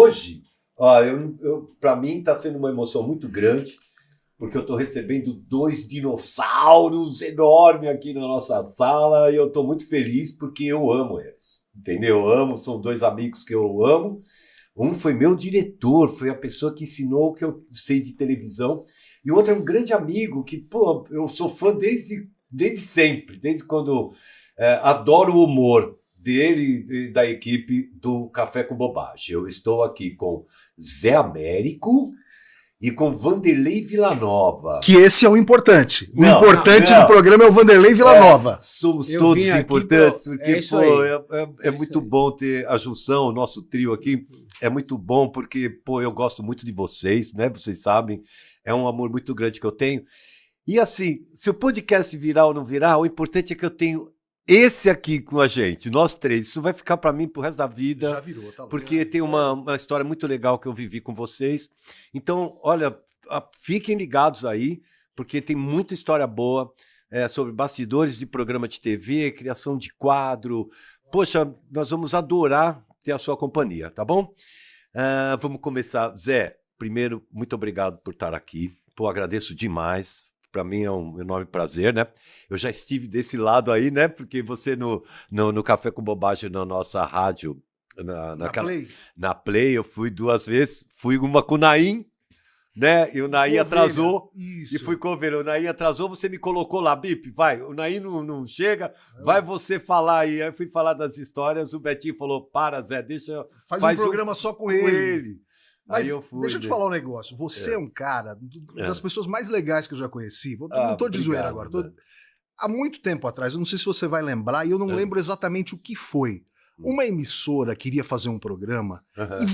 hoje, para mim está sendo uma emoção muito grande, porque eu estou recebendo 2 dinossauros enormes aqui na nossa sala, e eu estou muito feliz porque eu amo eles, entendeu? Eu amo, são 2 amigos que eu amo. Um foi meu diretor, foi a pessoa que ensinou o que eu sei de televisão, e o outro é um grande amigo que, pô, eu sou fã desde sempre, desde quando adoro o humor dele e da equipe do Café com Bobagem. Eu estou aqui com Zé Américo e com Vanderlei Villanova. Que esse é o importante. O importante do programa é o Vanderlei Villanova. Somos todos importantes, porque é muito bom ter a junção, o nosso trio aqui. É muito bom porque, pô, eu gosto muito de vocês, né? Vocês sabem, é um amor muito grande que eu tenho. E assim, se o podcast virar ou não virar, o importante é que eu tenho esse aqui com a gente, nós 3. Isso vai ficar para mim pro resto da vida. Já virou, tá, porque tem uma história muito legal que eu vivi com vocês. Então, olha, fiquem ligados aí, porque tem muita história boa sobre bastidores de programa de TV, criação de quadro. Poxa, nós vamos adorar ter a sua companhia, tá bom? Vamos começar. Zé, primeiro, muito obrigado por estar aqui. Pô, agradeço demais. Para mim é um enorme prazer, né? Eu já estive desse lado aí, né? Porque você no Café com Bobagem, na nossa rádio, na Play, eu fui 2 vezes. Fui uma com o Naim, né? E o Naim atrasou. Isso. E fui com o Ovelha. O Naim atrasou, você me colocou lá, Bip, vai. O Naim não chega, vai você falar aí. Aí eu fui falar das histórias, o Betinho falou, para, Zé, deixa... Faz um programa só com ele. Mas eu fui, deixa eu te falar um negócio. Você é um cara das pessoas mais legais que eu já conheci. Não tô de zoeira agora. Há muito tempo atrás, eu não sei se você vai lembrar, e eu não lembro exatamente o que foi. Uma emissora queria fazer um programa e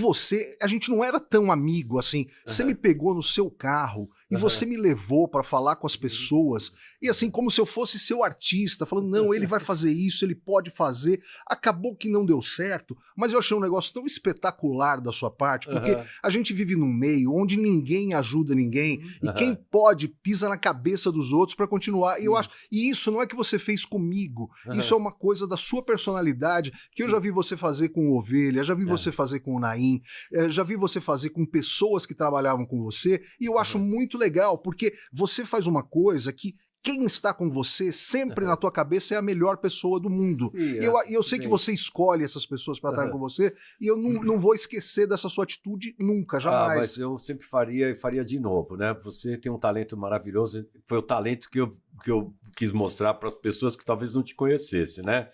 a gente não era tão amigo assim. Você me pegou no seu carro e você me levou para falar com as pessoas. E assim, como se eu fosse seu artista, falando, não, ele vai fazer isso, ele pode fazer. Acabou que não deu certo, mas eu achei um negócio tão espetacular da sua parte, porque a gente vive num meio onde ninguém ajuda ninguém e quem pode pisa na cabeça dos outros para continuar. E eu acho, e isso não é que você fez comigo, isso é uma coisa da sua personalidade que eu já vi você fazer com o Ovelha, já vi você fazer com o Naim, já vi você fazer com pessoas que trabalhavam com você, e eu acho muito legal, porque você faz uma coisa que quem está com você sempre na tua cabeça é a melhor pessoa do mundo. Sim, e eu sei que você escolhe essas pessoas para estar com você, e eu não vou esquecer dessa sua atitude nunca, jamais. Mas eu sempre faria e faria de novo, né? Você tem um talento maravilhoso, foi o talento que eu quis mostrar para as pessoas que talvez não te conhecessem, né?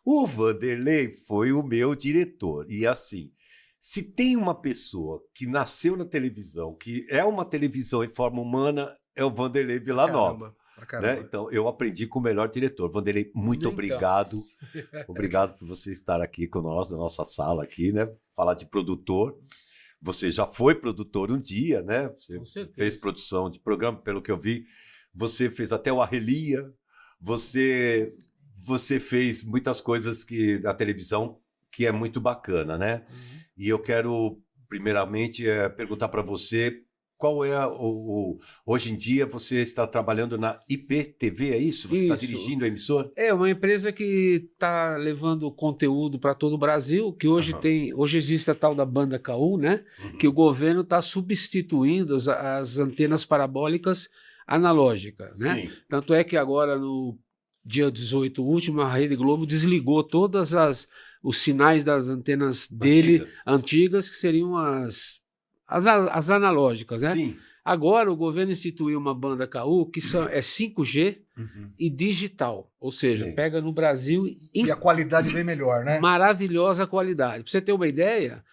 O Vanderlei foi o meu diretor, e assim, se tem uma pessoa que nasceu na televisão, que é uma televisão em forma humana, é o Vanderlei Villanova. Né? Então, eu aprendi com o melhor diretor. Vanderlei, muito obrigado. Obrigado por você estar aqui com nós, na nossa sala aqui, né? Falar de produtor. Você já foi produtor um dia, né? Você fez produção de programa, pelo que eu vi. Você fez até o Arrelia. Você fez muitas coisas da televisão que é muito bacana, né? E eu quero, primeiramente, perguntar para você qual é hoje em dia você está trabalhando na IPTV, é isso? Você está dirigindo a emissora? É uma empresa que está levando conteúdo para todo o Brasil, que hoje hoje existe a tal da banda KU, né? Que o governo está substituindo as antenas parabólicas analógicas, né? Sim. Tanto é que agora no dia 18 último, a Rede Globo desligou todas os sinais das antenas dele antigas, que seriam as analógicas, né? Sim. Agora o governo instituiu uma banda KU que é 5G e digital, ou seja, pega no Brasil e a qualidade bem melhor, né? Maravilhosa qualidade. Para você ter uma ideia,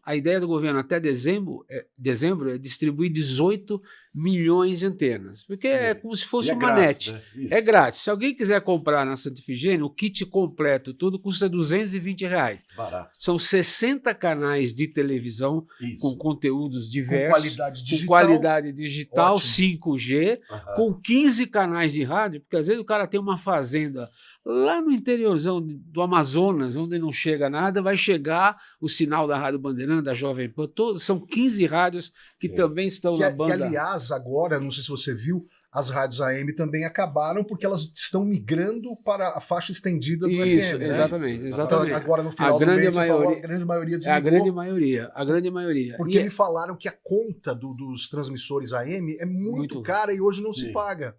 a ideia do governo até dezembro é distribuir 18 milhões de antenas, porque é como se fosse uma net. Né? É grátis. Se alguém quiser comprar na Santa Efigênia, o kit completo, tudo custa R$220. Barato. São 60 canais de televisão com conteúdos diversos, com qualidade digital, ótimo. 5G, com 15 canais de rádio, porque às vezes o cara tem uma fazenda lá no interiorzão do Amazonas, onde não chega nada, vai chegar o sinal da Rádio Bandeirante, da Jovem Pan, são 15 rádios que também estão na banda. Que, aliás, agora, não sei se você viu, as rádios AM também acabaram porque elas estão migrando para a faixa estendida do Isso, FM, né? exatamente. Então, agora no final do mês, você falou, a grande maioria desligou. A grande maioria. Porque me falaram que a conta dos transmissores AM é muito cara e hoje não se paga.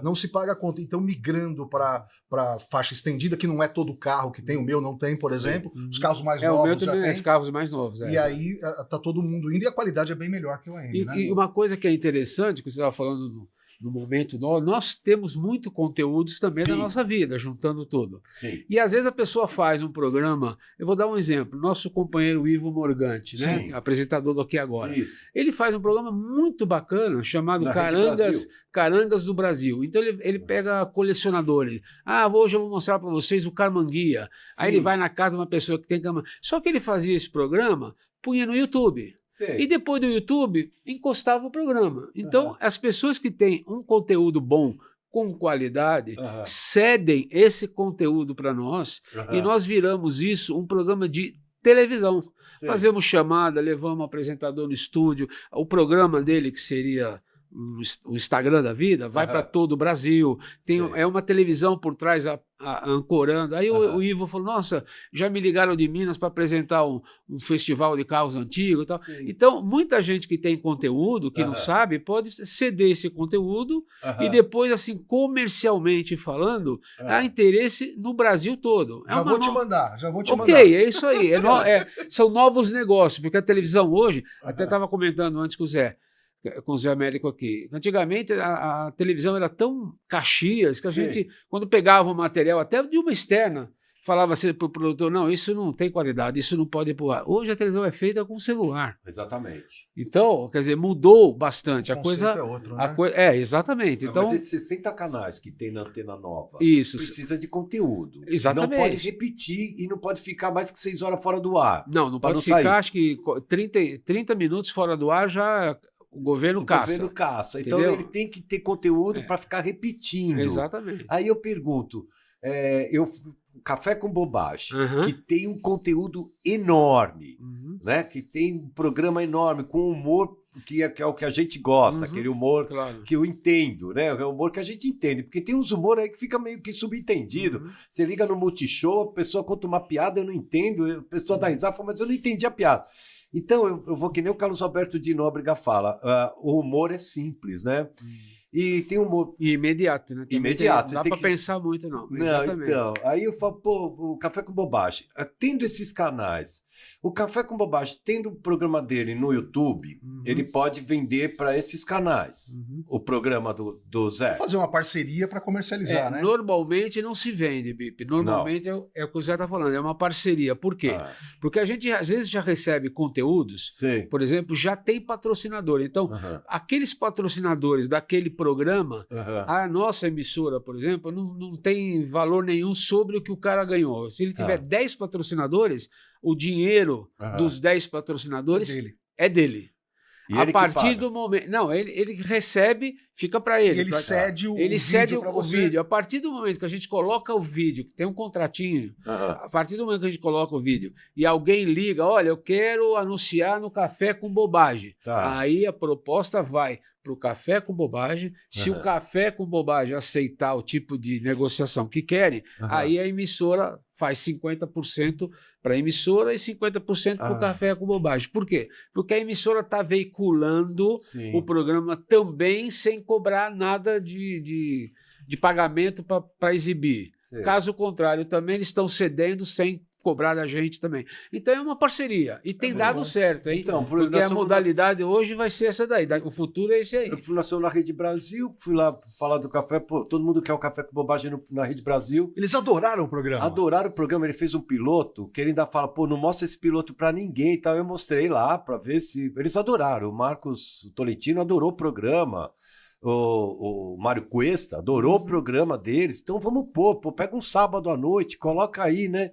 Não se paga a conta. Então, migrando para faixa estendida, que não é todo carro que tem, o meu não tem, por exemplo. Os carros mais novos o meu já tem. tem. Os carros mais novos. E aí tá todo mundo indo e a qualidade é bem melhor que o AM. E uma coisa que é interessante, que você estava falando no momento, nós temos muito conteúdos também na nossa vida, juntando tudo. Sim. E às vezes a pessoa faz um programa, eu vou dar um exemplo, nosso companheiro Ivo Morgante, né? Apresentador do Aqui Agora. Isso. Ele faz um programa muito bacana chamado Carangas do Brasil. Então ele pega colecionadores. Hoje eu vou mostrar para vocês o Carmanguia. Aí ele vai na casa de uma pessoa que tem Carmanguia. Só que ele fazia esse programa, punha no YouTube. E depois do YouTube, encostava o programa. Então, as pessoas que têm um conteúdo bom, com qualidade, cedem esse conteúdo para nós e nós viramos isso um programa de televisão. Fazemos chamada, levamos o apresentador no estúdio, o programa dele, que seria o Instagram da vida, vai para todo o Brasil, é uma televisão por trás ancorando. Aí o Ivo falou, nossa, já me ligaram de Minas para apresentar um festival de carros antigos e tal. Então, muita gente que tem conteúdo, que não sabe, pode ceder esse conteúdo e depois, assim, comercialmente falando, há interesse no Brasil todo. Já vou te mandar. Ok, é isso aí. São novos negócios, porque a televisão hoje, até estava comentando antes com o Zé Américo aqui. Antigamente, a televisão era tão Caxias que a gente, quando pegava o material, até de uma externa, falava assim para o produtor, não, isso não tem qualidade, isso não pode ir para o ar. Hoje a televisão é feita com celular. Exatamente. Então, quer dizer, mudou bastante. O conceito é outro, né? Exatamente. Então, mas esses 60 canais que tem na Antena Nova, precisa de conteúdo. Exatamente. Não pode repetir e não pode ficar mais que 6 horas fora do ar. Não pode ficar, acho que 30 minutos fora do ar já... O governo caça. Então ele tem que ter conteúdo para ficar repetindo. Exatamente. Aí eu pergunto, Café com Bobagem, que tem um conteúdo enorme, né? Que tem um programa enorme, com humor que é o que a gente gosta, aquele humor que eu entendo, né? É o humor que a gente entende, porque tem uns humor aí que fica meio que subentendido. Você liga no Multishow, a pessoa conta uma piada, eu não entendo, a pessoa dá risada, fala, mas eu não entendi a piada. Então, eu vou que nem o Carlos Alberto de Nóbrega fala, o humor é simples, né? E tem humor... E imediato, né? Imediato. Não dá para pensar muito, não. Exatamente. Então, aí eu falo, o Café com Bobagem, tendo esses canais, o Café com Bobagem, tendo o programa dele no YouTube, ele pode vender para esses canais, o programa do Zé. Vou fazer uma parceria para comercializar, né? Normalmente não se vende, Bip. Normalmente é o que o Zé está falando, é uma parceria. Por quê? Porque a gente, às vezes, já recebe conteúdos, por exemplo, já tem patrocinador. Então, aqueles patrocinadores daquele programa, a nossa emissora, por exemplo, não tem valor nenhum sobre o que o cara ganhou. Se ele tiver 10 patrocinadores, o dinheiro dos 10 patrocinadores é dele. E a partir do momento... Não, ele recebe, fica para ele. E ele cede o vídeo para você. Vídeo. A partir do momento que a gente coloca o vídeo, que tem um contratinho, a partir do momento que a gente coloca o vídeo e alguém liga, olha, eu quero anunciar no Café com Bobagem. Aí a proposta vai para o Café com Bobagem. Se o Café com Bobagem aceitar o tipo de negociação que querem, aí a emissora faz 50% para a emissora e 50% para o Café com Bobagem. Por quê? Porque a emissora está veiculando o programa também sem cobrar nada de pagamento para exibir. Caso contrário, também eles estão cedendo sem cobrar da gente também. Então é uma parceria. E tem dado certo, hein? Então, porque a modalidade hoje vai ser essa daí. O futuro é esse aí. Eu fui na Rede Brasil, fui lá falar do café. Pô, todo mundo quer o Café com Bobagem na Rede Brasil. Eles adoraram o programa. Adoraram o programa. Ele fez um piloto que ele ainda fala, pô, não mostra esse piloto pra ninguém e tal. Eu mostrei lá pra ver se... Eles adoraram. O Marcos Tolentino adorou o programa. O Mário Cuesta adorou o programa deles. Então vamos pô, pega um sábado à noite, coloca aí, né?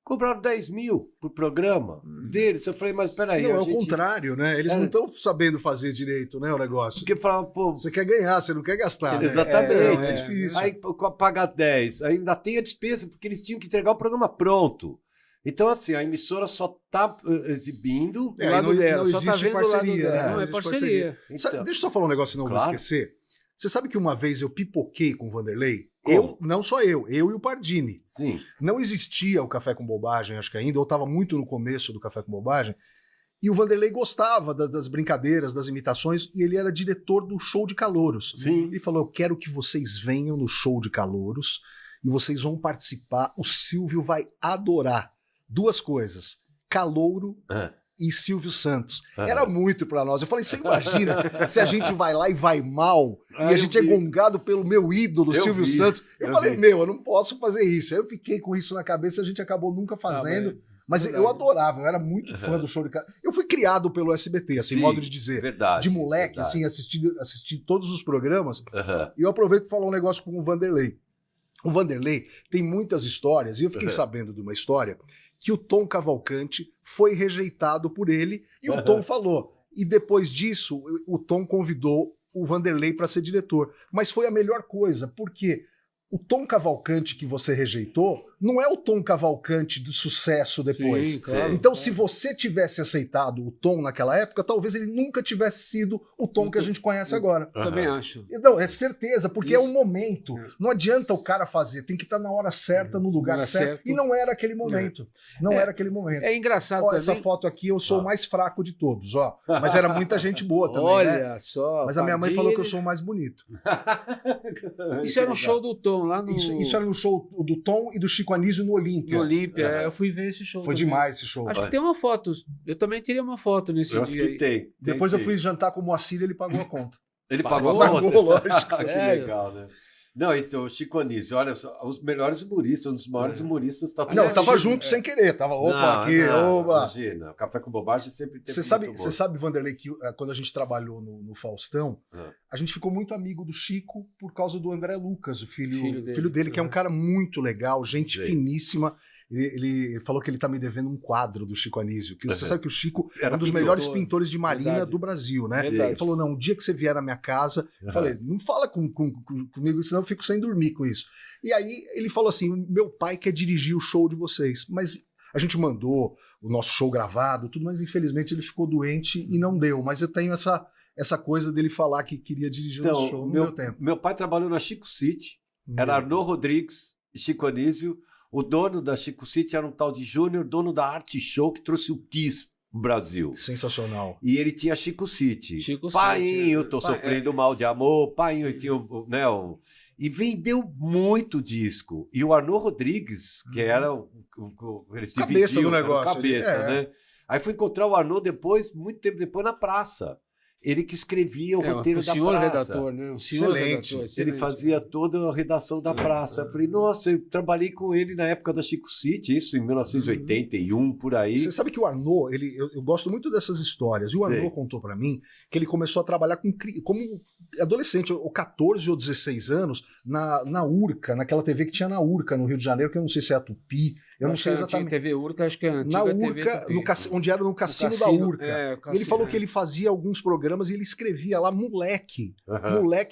Cobraram 10 mil pro programa deles. Eu falei, mas peraí. Não, é o contrário, né? Eles não estão sabendo fazer direito, né, o negócio. Porque falavam, pô... Você quer ganhar, você não quer gastar. Exatamente. É difícil. Aí pagar 10, aí ainda tem a despesa, porque eles tinham que entregar o programa pronto. Então, assim, a emissora só tá exibindo o lado dela. Não existe parceria, né? Não é parceria. Então... Deixa eu só falar um negócio, senão eu vou esquecer. Você sabe que uma vez eu pipoquei com o Vanderlei? Como? Não só eu e o Pardini. Sim. Não existia o Café com Bobagem, acho que ainda, eu estava muito no começo do Café com Bobagem, e o Vanderlei gostava das brincadeiras, das imitações, e ele era diretor do show de calouros. Sim. Ele falou, eu quero que vocês venham no show de calouros, e vocês vão participar, o Silvio vai adorar. 2 coisas, calouro e Silvio Santos. Era muito pra nós. Eu falei, você imagina se a gente vai lá e vai mal, e a gente é gongado pelo meu ídolo, Silvio Santos. Eu falei, eu não posso fazer isso. Aí eu fiquei com isso na cabeça, a gente acabou nunca fazendo. Mas eu adorava, eu era muito fã do show de calouros. Eu fui criado pelo SBT, assim, modo de dizer. Verdade. De moleque, assim, assisti todos os programas. E eu aproveito para falar um negócio com o Vanderlei. O Vanderlei tem muitas histórias, e eu fiquei sabendo de uma história que o Tom Cavalcante foi rejeitado por ele, e o Tom falou. E depois disso, o Tom convidou o Vanderlei para ser diretor. Mas foi a melhor coisa, porque o Tom Cavalcante que você rejeitou não é o Tom Cavalcante do sucesso depois. Sim, claro, então, se você tivesse aceitado o Tom naquela época, talvez ele nunca tivesse sido o Tom que a gente conhece agora. Também acho. Não, é certeza, porque é um momento. Não adianta o cara fazer, tem que estar na hora certa, no lugar certo. E não era aquele momento. Não era aquele momento. É engraçado ó, também. Essa foto aqui, eu sou o mais fraco de todos, ó. Mas era muita gente boa também, Olha só. Mas a minha mãe falou que eu sou o mais bonito. Isso era um show do Tom lá no... Isso era no show do Tom e do Chico Anísio no Olímpia. No Olímpia, eu fui ver esse show. Foi também. demais esse show. Acho que tem uma foto. Eu também teria uma foto nesse dia. Eu acho que tem. Depois eu fui jantar com o Moacir e ele pagou a conta. Ele pagou a conta? Lógico. Que legal, né? Não, então, o Chico Anísio, olha, os melhores humoristas, um dos maiores humoristas. Tá não, tava junto sem querer, tava opa. Imagina, Café com Bobagem sempre teve. Você sabe, Vanderlei, que quando a gente trabalhou no Faustão, a gente ficou muito amigo do Chico por causa do André Lucas, o filho dele, que é um cara muito legal, gente finíssima. Ele falou que ele tá me devendo um quadro do Chico Anísio. Que você sabe que o Chico é um dos melhores pintores de marina do Brasil, né? Ele falou, não, um dia que você vier na minha casa, eu falei, não fala comigo, senão eu fico sem dormir com isso. E aí ele falou assim, meu pai quer dirigir o show de vocês, mas a gente mandou o nosso show gravado, tudo, mas infelizmente ele ficou doente e não deu. Mas eu tenho essa coisa dele falar que queria dirigir o nosso show, não deu tempo. Meu pai trabalhou na Chico City, era Arnaud Rodrigues e Chico Anísio. O dono da Chico City era um tal de Júnior, dono da Arte Show, que trouxe o Kiss pro Brasil. Sensacional. E ele tinha Chico City. Painho, tô sofrendo mal de amor. Painho, tinha e vendeu muito disco. E o Arnaud Rodrigues, que era eles cabeça do negócio. Cabeça, né? Aí fui encontrar o Arnaud depois, muito tempo depois, na praça. Ele que escrevia o roteiro da praça. Redator, né? O senhor excelente. Ele fazia toda a redação da praça. Eu falei, nossa, eu trabalhei com ele na época da Chico City, isso em 1981, por aí. Você sabe que o Arnaud, eu gosto muito dessas histórias. E o Arnaud contou pra mim que ele começou a trabalhar como adolescente, ou 14 ou 16 anos, na Urca, naquela TV que tinha na Urca, no Rio de Janeiro, que eu não sei se é a Tupi. Eu não sei exatamente. TV Urca, acho que é a antiga na Urca, onde era no cassino da Urca. Ele falou que ele fazia alguns programas e ele escrevia lá moleque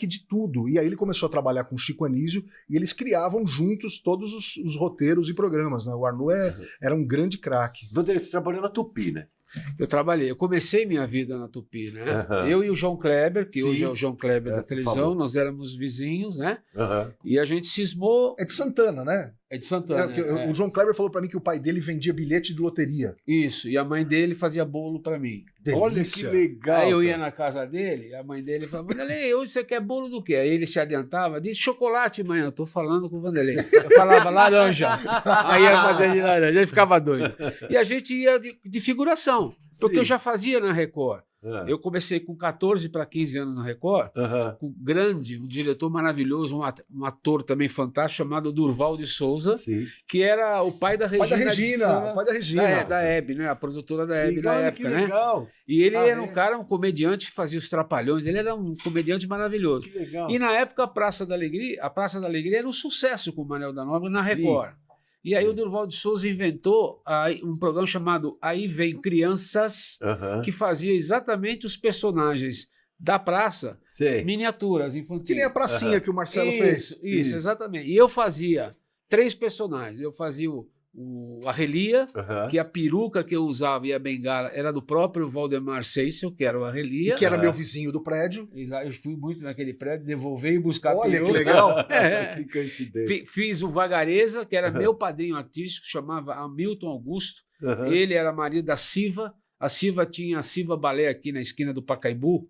de tudo. E aí ele começou a trabalhar com o Chico Anísio e eles criavam juntos todos os roteiros e programas, né? O Arnaud era um grande craque. Vanderlei, você trabalhou na Tupi, né? Eu comecei minha vida na Tupi, né? Eu e o João Kleber, que hoje é o João Kleber da televisão, nós éramos vizinhos, né? E a gente cismou... É de Santana, né? É de Santana. O João Kleber falou pra mim que o pai dele vendia bilhete de loteria. Isso, e a mãe dele fazia bolo pra mim. Delícia. Olha que legal. Aí eu ia na casa dele, a mãe dele falava, Vanderlei, hoje você quer bolo do quê? Aí ele se adiantava, disse chocolate, mãe, eu tô falando com o Vanderlei. Eu falava laranja. Aí ia fazer de laranja, ele ficava doido. E a gente ia de figuração, porque eu já fazia na Record. Eu comecei com 14 para 15 anos na Record, com um diretor maravilhoso, um ator também fantástico, chamado Durval de Souza, que era o pai da Regina. O pai da Regina. Da Hebe, né? A produtora da Hebe na época, né? Legal. E ele era um comediante que fazia os Trapalhões, ele era um comediante maravilhoso. Que legal. E na época a Praça da Alegria era um sucesso com o Manel da Nóbrega na Record. E aí o Durval de Souza inventou um programa chamado Aí Vem Crianças, que fazia exatamente os personagens da praça, miniaturas infantis. Que nem a pracinha que o Marcelo fez. Isso, exatamente. E eu fazia 3 personagens. Eu fazia o a relia, que a peruca que eu usava e a bengala era do próprio Valdemar Seissel, que era o Arrelia. E que era meu vizinho do prédio. Eu fui muito naquele prédio, devolver e buscar Olha peruca. que legal. Que coincidência. Fiz o Vagareza, que era meu padrinho artístico, chamava Hamilton Augusto. Ele era marido da Siva. A Siva tinha a Siva Balé aqui na esquina do Pacaembu,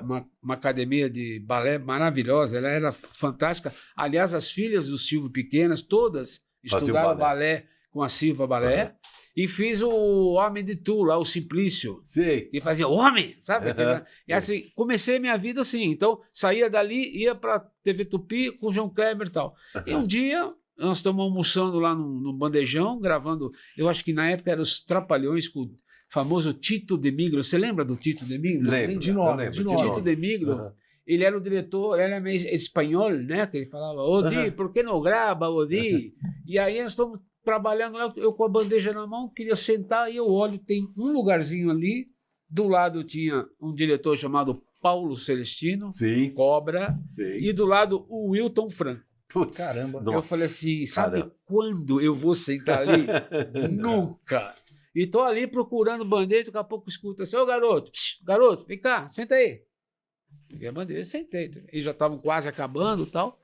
uma academia de balé maravilhosa. Ela era fantástica. Aliás, as filhas do Silvio pequenas, todas estudaram balé com a Siva Balé, e fiz o Homem de Tu, lá, o Simplício, que fazia homem, sabe? E assim, comecei minha vida assim. Então, saía dali, ia para TV Tupi com o João Kleber e tal. E um dia, nós estamos almoçando lá no bandejão, gravando, eu acho que na época eram os Trapalhões com o famoso Tito de Migro. Você lembra do Tito de Migro? Lembro, de nome. Tito de Migro. Ele era o diretor, ele era meio espanhol, né? Que ele falava, Odi, por que não grava, Odi? E aí nós estamos trabalhando lá, eu com a bandeja na mão, queria sentar, e eu olho, tem um lugarzinho ali, do lado tinha um diretor chamado Paulo Celestino, Cobra, e do lado o Wilton Franco. Putz, caramba. Eu falei assim, sabe quando eu vou sentar ali? Nunca. E tô ali procurando bandeja, daqui a pouco escuta assim, ô garoto, garoto, vem cá, senta aí. Peguei a bandeja, sentei. Eles já estavam quase acabando e tal.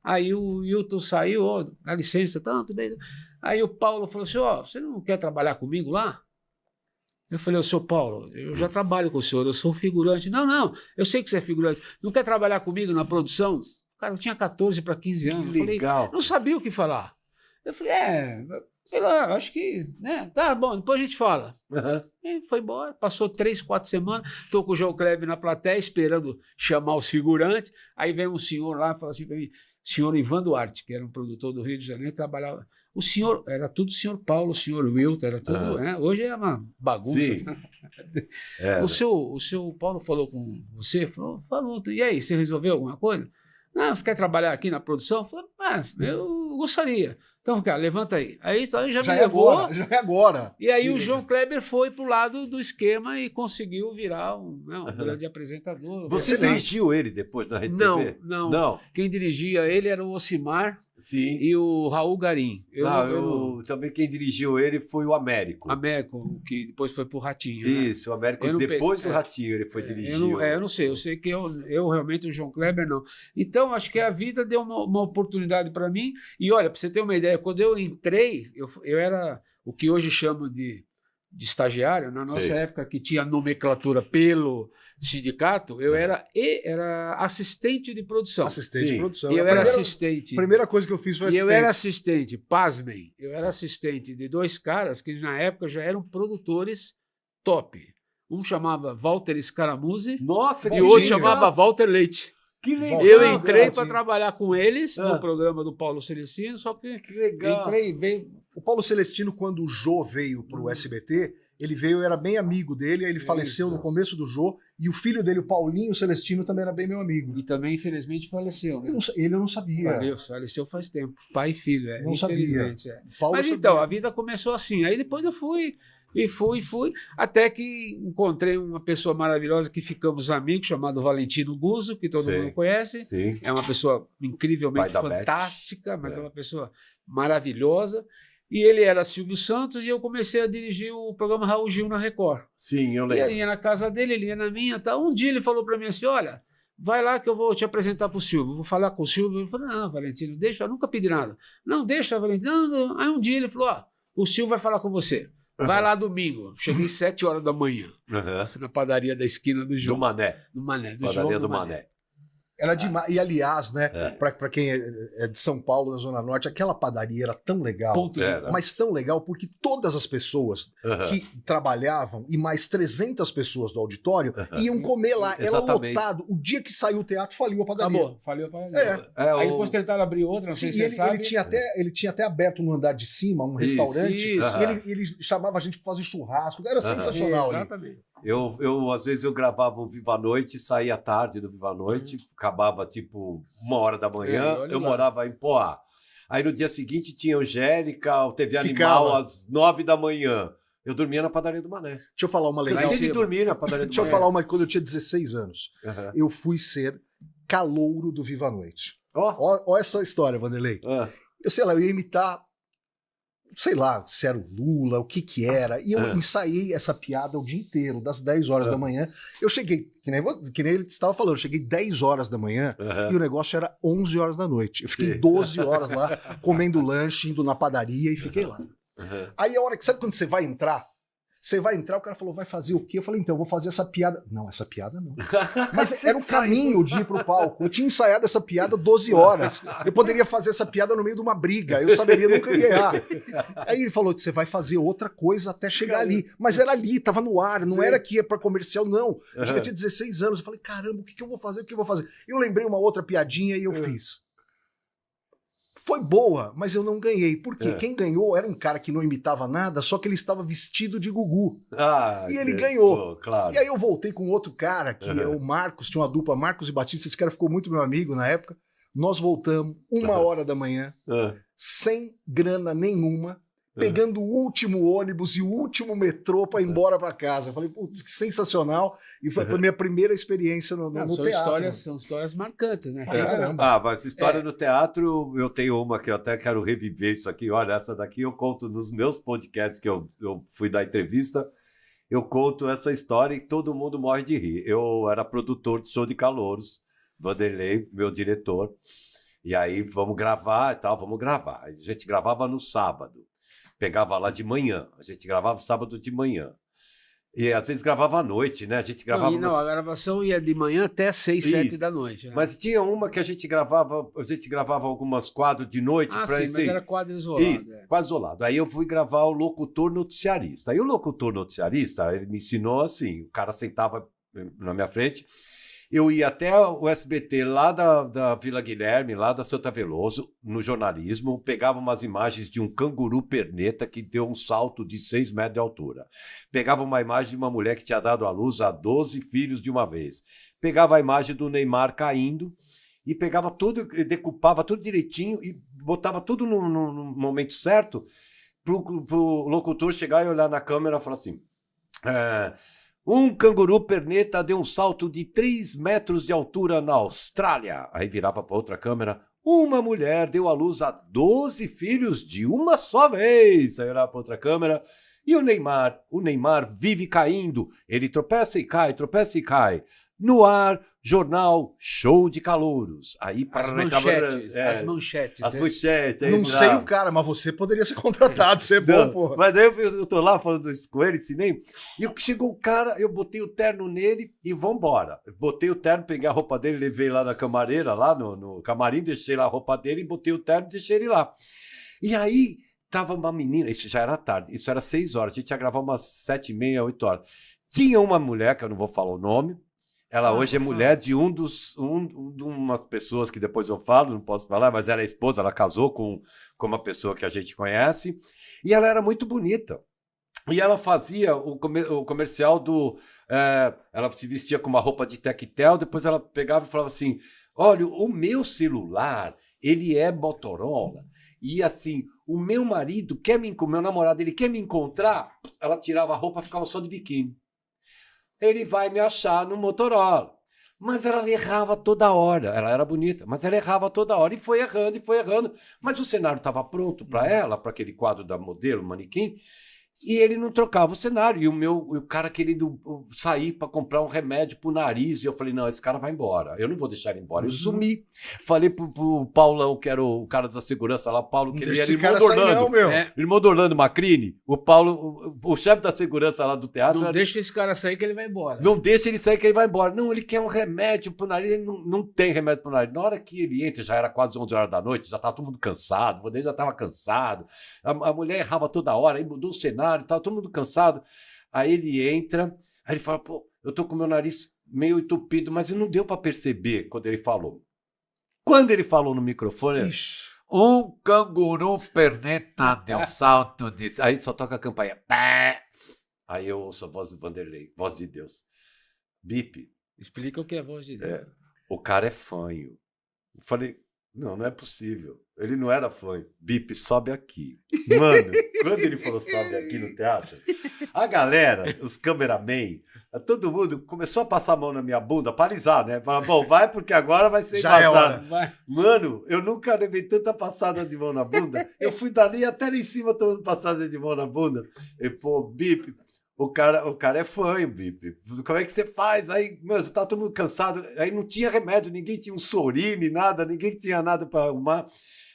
Aí o Wilton saiu, dá licença, tudo bem. Aí o Paulo falou assim, você não quer trabalhar comigo lá? Eu falei, seu Paulo, eu já trabalho com o senhor, eu sou figurante. Não, eu sei que você é figurante. Não quer trabalhar comigo na produção? Cara, eu tinha 14 para 15 anos. Eu falei, não sabia o que falar. Eu falei, sei lá, acho que, né? Tá bom, depois a gente fala. E foi embora, passou 3, 4 semanas, estou com o João Kleber na plateia, esperando chamar os figurantes. Aí vem um senhor lá e fala assim para mim, senhor Ivan Duarte, que era um produtor do Rio de Janeiro, trabalhava. O senhor, era tudo o senhor Paulo, o senhor Wilton, era tudo, né? Hoje é uma bagunça. O seu Paulo falou com você? Falou. E aí, você resolveu alguma coisa? Não, você quer trabalhar aqui na produção? Eu falei, eu gostaria. Então, cara, levanta aí. Aí já me levou. Já é agora. E aí o João Kleber foi pro lado do esquema e conseguiu virar um grande apresentador. Você dirigiu ele depois na Rede TV? Não. Quem dirigia ele era o Ocimar e o Raul Garim. Também quem dirigiu ele foi o Américo. Américo, que depois foi pro Ratinho. Isso, o Américo depois do Ratinho ele foi dirigir. Eu não sei, eu sei que eu realmente, o João Kleber não. Então, acho que a vida deu uma oportunidade para mim. E olha, para você ter uma ideia, quando eu entrei, eu era o que hoje chamam de estagiário. Na nossa época, que tinha nomenclatura pelo sindicato, eu era assistente de produção. Assistente de produção. E eu era assistente. Primeira coisa que eu fiz foi assistente. E eu era assistente, pasmem, eu era assistente de 2 caras que na época já eram produtores top. Um chamava Walter Scaramuzzi e o outro chamava Walter Leite. Que legal. Eu entrei para trabalhar com eles no programa do Paulo Celestino, só que legal. Entrei bem. O Paulo Celestino, quando o Jô veio para o SBT, ele veio, eu era bem amigo dele, aí ele faleceu no começo do Jô, e o filho dele, o Paulinho Celestino, também era bem meu amigo. E também, infelizmente, faleceu. Né? Ele eu não sabia. Faleceu faz tempo, pai e filho. Não sabia. Mas então, a vida começou assim, aí depois eu fui, até que encontrei uma pessoa maravilhosa que ficamos amigos, chamado Valentino Guzzo, que todo mundo conhece. É uma pessoa incrivelmente fantástica, mas é uma pessoa maravilhosa. E ele era Silvio Santos e eu comecei a dirigir o programa Raul Gil na Record. Sim, eu lembro. E aí ia na casa dele, ele ia na minha. Tá. Um dia ele falou para mim assim, olha, vai lá que eu vou te apresentar para o Silvio. Vou falar com o Silvio. Ele falou, não, Valentino, deixa, eu nunca pedi nada. Não, deixa, Valentino. Não. Aí um dia ele falou, o Silvio vai falar com você. Vai lá domingo. Cheguei 7 horas da manhã, na padaria da esquina do João. Do Mané. Padaria do Mané. Era demais. E aliás, né, para quem é de São Paulo, da Zona Norte, aquela padaria era tão legal, mas tão legal porque todas as pessoas que trabalhavam e mais 300 pessoas do auditório iam comer lá. Era lotado. O dia que saiu o teatro, faliu a padaria. Acabou, faliu a padaria. Aí depois tentaram abrir outra, não sei se você sabe. Ele tinha até aberto no andar de cima um restaurante. E ele chamava a gente para fazer churrasco. Era sensacional. Exatamente. Eu às vezes eu gravava o Viva a Noite, saía tarde do Viva a Noite, acabava tipo 1h da manhã, eu morava em Poá. Aí no dia seguinte tinha Angélica, o TV Animal às 9 da manhã. Eu dormia na padaria do Mané. Deixa eu falar uma legal. Eu dormia na padaria do Mané. Deixa eu falar uma, quando eu tinha 16 anos, eu fui ser calouro do Viva a Noite. Olha essa história, Vanderlei. Eu sei lá, eu ia imitar sei lá, se era o Lula, o que era. E eu ensaiei essa piada o dia inteiro, das 10 horas da manhã. Eu cheguei, que nem ele estava falando, eu cheguei 10 horas da manhã e o negócio era 11 horas da noite. Eu fiquei 12 horas lá, comendo lanche, indo na padaria e fiquei lá. Aí a hora que, sabe quando você vai entrar? Você vai entrar, o cara falou, vai fazer o quê? Eu falei, então, eu vou fazer essa piada. Não, essa piada não. Mas era o caminho de ir pro palco. Eu tinha ensaiado essa piada 12 horas. Eu poderia fazer essa piada no meio de uma briga. Eu saberia nunca ganhar. Aí ele falou, você vai fazer outra coisa até chegar ali. Mas era ali, tava no ar, não era que ia pra comercial, não. Eu já tinha 16 anos. Eu falei, caramba, o que eu vou fazer? O que eu vou fazer? Eu lembrei uma outra piadinha e eu fiz. Foi boa, mas eu não ganhei. Por quê? Quem ganhou era um cara que não imitava nada, só que ele estava vestido de Gugu. E ele ganhou. Claro. E aí eu voltei com outro cara, que é o Marcos, tinha uma dupla, Marcos e Batista, esse cara ficou muito meu amigo na época. Nós voltamos 1h da manhã, sem grana nenhuma, pegando o último ônibus e o último metrô para ir embora para casa. Eu falei, putz, que sensacional. E foi a minha primeira experiência no teatro. São histórias marcantes, né? Mas história no teatro, eu tenho uma que eu até quero reviver isso aqui. Olha, essa daqui eu conto nos meus podcasts que eu fui dar entrevista. Eu conto essa história e todo mundo morre de rir. Eu era produtor de show de calouros, Vanderlei, meu diretor. E aí, vamos gravar e tal, vamos gravar. A gente gravava no sábado. Pegava lá de manhã. A gente gravava sábado de manhã. E às vezes gravava à noite, né? A gente gravava... A gravação ia de manhã até 6, 7 da noite. Né? Mas tinha uma que a gente gravava algumas quadros de noite. Mas era quadro isolado. Isso, quadro isolado. Aí eu fui gravar o locutor noticiarista. Aí o locutor noticiarista, ele me ensinou assim, o cara sentava na minha frente, eu ia até o SBT lá da Vila Guilherme, lá da Santa Veloso, no jornalismo, pegava umas imagens de um canguru perneta que deu um salto de 6 metros de altura. Pegava uma imagem de uma mulher que tinha dado à luz a 12 filhos de uma vez. Pegava a imagem do Neymar caindo e pegava tudo, decupava tudo direitinho e botava tudo no momento certo pro locutor chegar e olhar na câmera e falar assim... Um canguru perneta deu um salto de 3 metros de altura na Austrália. Aí virava para outra câmera. Uma mulher deu à luz a 12 filhos de uma só vez. Aí virava para outra câmera. E o Neymar vive caindo. Ele tropeça e cai, tropeça e cai. No ar, jornal, show de calouros. Aí as manchetes. As manchetes. Não sei o cara, mas você poderia ser contratado, ser bom, porra. Mas aí eu tô lá falando isso com ele, ensinei. E chegou o cara, eu botei o terno nele e vambora. Botei o terno, peguei a roupa dele, levei lá na camareira, lá no camarim, deixei lá a roupa dele, botei o terno e deixei ele lá. E aí tava uma menina, isso já era tarde, isso era 6 horas, a gente ia gravar umas 7h30, 8 horas. Tinha uma mulher, que eu não vou falar o nome, ela hoje é mulher de umas pessoas que depois eu falo, não posso falar, mas ela é esposa, ela casou com uma pessoa que a gente conhece, e ela era muito bonita. E ela fazia o comercial do... ela se vestia com uma roupa de tectel, depois ela pegava e falava assim, olha, o meu celular, ele é Motorola, e assim, o meu marido meu namorado, ele quer me encontrar, ela tirava a roupa e ficava só de biquíni. Ele vai me achar no Motorola. Mas ela errava toda hora. Ela era bonita, mas ela errava toda hora. E foi errando. Mas o cenário estava pronto para ela, para aquele quadro da modelo, manequim. E ele não trocava o cenário. E o cara querendo sair para comprar um remédio pro nariz. E eu falei, não, esse cara vai embora. Eu não vou deixar ele embora. Eu sumi. Falei pro Paulão, que era o cara da segurança lá, Paulo, que ele era irmão do Orlando. Irmão do Orlando Macrini. O Paulo, o chefe da segurança lá do teatro. Não deixa esse cara sair que ele vai embora. Não deixa ele sair que ele vai embora. Não, ele quer um remédio pro nariz. Ele não tem remédio pro nariz. Na hora que ele entra, já era quase 11 horas da noite, já estava todo mundo cansado. O Vanderlei já estava cansado. A mulher errava toda hora. Aí mudou o cenário. Tava todo mundo cansado. Aí ele entra, aí ele fala, pô, eu tô com meu nariz meio entupido, mas não deu para perceber quando ele falou. Quando ele falou no microfone, um canguru perneta deu salto de... Aí só toca a campainha. Aí eu ouço a voz do Vanderlei, voz de Deus. Bip. Explica o que é voz de Deus. O cara é fanho. Eu falei, não é possível. Ele não era fã. Bip, sobe aqui. Mano, quando ele falou sobe aqui no teatro, a galera, os cameramen, todo mundo começou a passar a mão na minha bunda para alisar, né? Fala, bom, vai porque agora vai ser Já embaçado. Mano, eu nunca levei tanta passada de mão na bunda. Eu fui dali até lá em cima tomando passada de mão na bunda. E, pô, Bip, o cara é fanho, Bip. Como é que você faz? Aí, mano, você tá todo mundo cansado. Aí não tinha remédio, ninguém tinha um Sorine, nada, ninguém tinha nada para arrumar.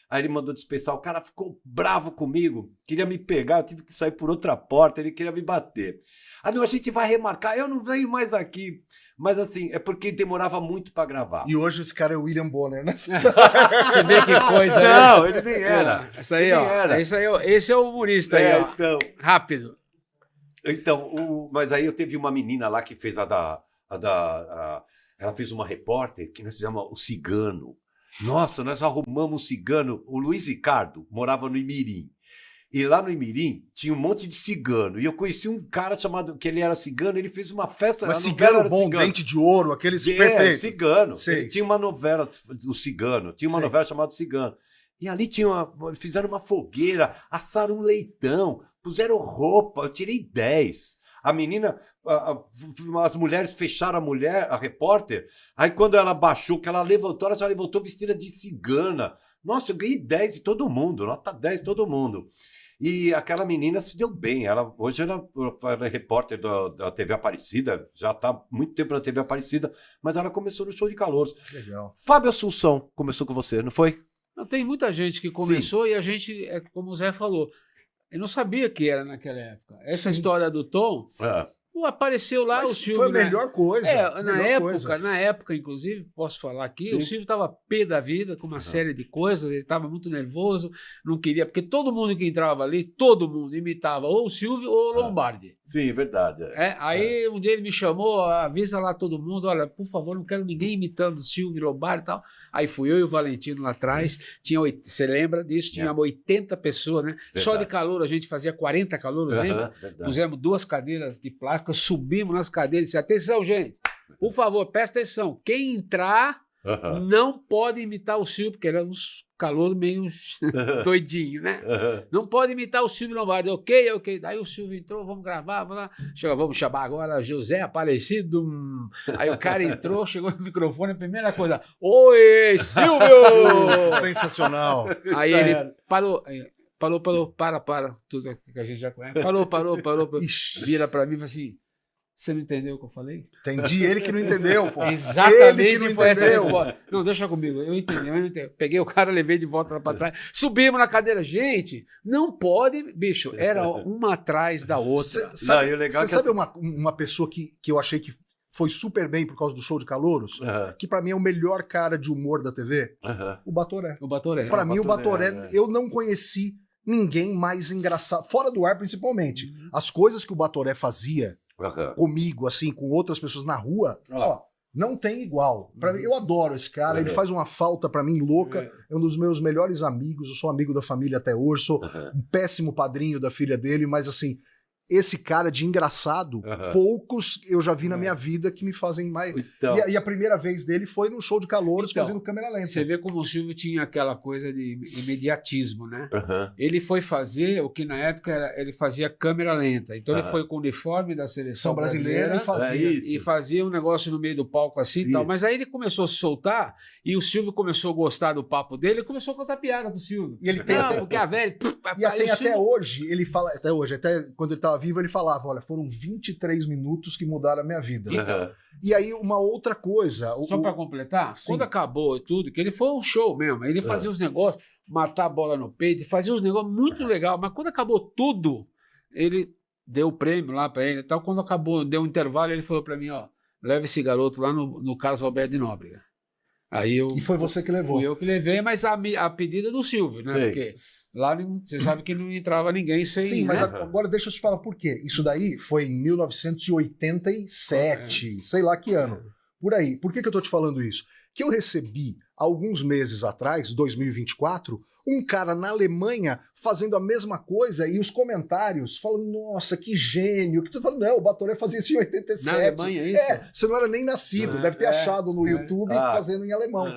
Aí ele mandou dispensar, o cara ficou bravo comigo, queria me pegar, eu tive que sair por outra porta, ele queria me bater. Ah, não, a gente vai remarcar, eu não venho mais aqui. Mas assim, é porque demorava muito para gravar. E hoje esse cara é o William Bonner, né? Você vê que coisa, né? Não, ele nem era. Essa aí, ó, esse é o humorista aí, ó. Então, rápido. Então, mas aí eu teve uma menina lá que fez ela fez uma repórter que nós fizemos o Cigano. Nossa, nós arrumamos um cigano. O Luiz Ricardo morava no Imirim. E lá no Imirim tinha um monte de cigano. E eu conheci um cara chamado, que ele era cigano, ele fez uma festa. Mas cigano bom, cigano. Dente de ouro, aqueles perfeitos. Cigano. Tinha uma novela do Cigano, tinha uma novela chamada Cigano. E ali fizeram uma fogueira, assaram um leitão, puseram roupa, eu tirei 10. A menina, as mulheres fecharam a repórter, aí quando ela baixou, que ela levantou, ela já levantou vestida de cigana. Nossa, eu ganhei 10 de todo mundo, nota 10 de todo mundo. E aquela menina se deu bem, hoje ela é repórter da TV Aparecida, já está há muito tempo na TV Aparecida, mas ela começou no Show de Calouros. Legal. Fábio Assunção começou com você, não foi? Não, tem muita gente que começou. Sim. E a gente, como o Zé falou, eu não sabia que era naquela época. Essa história do Tom apareceu lá. Mas o Silvio. Foi a melhor coisa. Na época, inclusive, posso falar aqui, Sim. O Silvio estava pé da vida com uma série de coisas, ele estava muito nervoso, não queria, porque todo mundo que entrava ali, todo mundo imitava ou o Silvio ou o Lombardi. Sim, verdade. Aí um dia ele me chamou, avisa lá todo mundo, olha, por favor, não quero ninguém imitando o Silvio e Lombardi e tal. Aí fui eu e o Valentino lá atrás, você lembra disso? Tinha 80 pessoas, né? Verdade. Só de calor a gente fazia 40 calouros, lembra? Verdade. Pusemos 2 cadeiras de plástico, subimos nas cadeiras e disse, atenção, gente, por favor, presta atenção, quem entrar não pode imitar o Silvio, porque ele é uns calouros meio doidinho, né? Não pode imitar o Silvio Lombardi, ok. Daí o Silvio entrou, vamos gravar, vamos chamar agora José Aparecido. Aí o cara entrou, chegou no microfone, a primeira coisa, oi, Silvio! Sensacional. Aí ele parou, para, tudo que a gente já conhece, parou, vira pra mim e fala assim, você não entendeu o que eu falei? Entendi, ele que não entendeu, pô. Exatamente, ele que não foi entendeu. Essa resposta. Não, deixa comigo, eu entendi. Peguei o cara, levei de volta lá para trás, subimos na cadeira. Gente, não pode, bicho, era uma atrás da outra. Você sabe uma pessoa que eu achei que foi super bem por causa do Show de Calouros, que pra mim é o melhor cara de humor da TV? O Batoré. O Batoré. Pra mim, o Batoré, eu não conheci ninguém mais engraçado, fora do ar principalmente. As coisas que o Batoré fazia comigo, assim, com outras pessoas na rua, não tem igual. Pra mim, eu adoro esse cara, ele faz uma falta pra mim louca, é um dos meus melhores amigos, eu sou amigo da família até hoje, sou um péssimo padrinho da filha dele, mas assim, esse cara de engraçado, poucos eu já vi na minha vida que me fazem mais... Então, e a primeira vez dele foi no Show de Calouros, fazendo câmera lenta. Você vê como o Silvio tinha aquela coisa de imediatismo, né? Ele foi fazer o que na época ele fazia câmera lenta. Então ele foi com o uniforme da seleção brasileira e fazia um negócio no meio do palco assim e tal. Mas aí ele começou a se soltar e o Silvio começou a gostar do papo dele e começou a contar piada pro Silvio. E ele tem porque a velha... até hoje, ele fala... Até quando ele tava vivo, ele falava, olha, foram 23 minutos que mudaram a minha vida. E aí, uma outra coisa... Só para completar, quando acabou tudo, que ele foi um show mesmo, ele fazia os negócios, matar a bola no peito, fazia uns negócios muito legais, mas quando acabou tudo, ele deu o prêmio lá para ele e tal, quando acabou, deu um intervalo, ele falou para mim, leva esse garoto lá no Carlos Alberto de Nóbrega. E foi você que levou? Fui eu que levei, mas a pedida do Silvio, né? Sei. Porque lá você sabe que não entrava ninguém sem... Sim, mas agora deixa eu te falar por quê. Isso daí foi em 1987, sei lá que ano. Por aí. Por que eu tô te falando isso? Que eu recebi, alguns meses atrás, 2024, um cara na Alemanha fazendo a mesma coisa e os comentários falando, nossa, que gênio. Que tu falando, não, o Batoré fazia isso em 87. Na Alemanha, isso? Você não era nem nascido, deve ter achado no YouTube fazendo em alemão.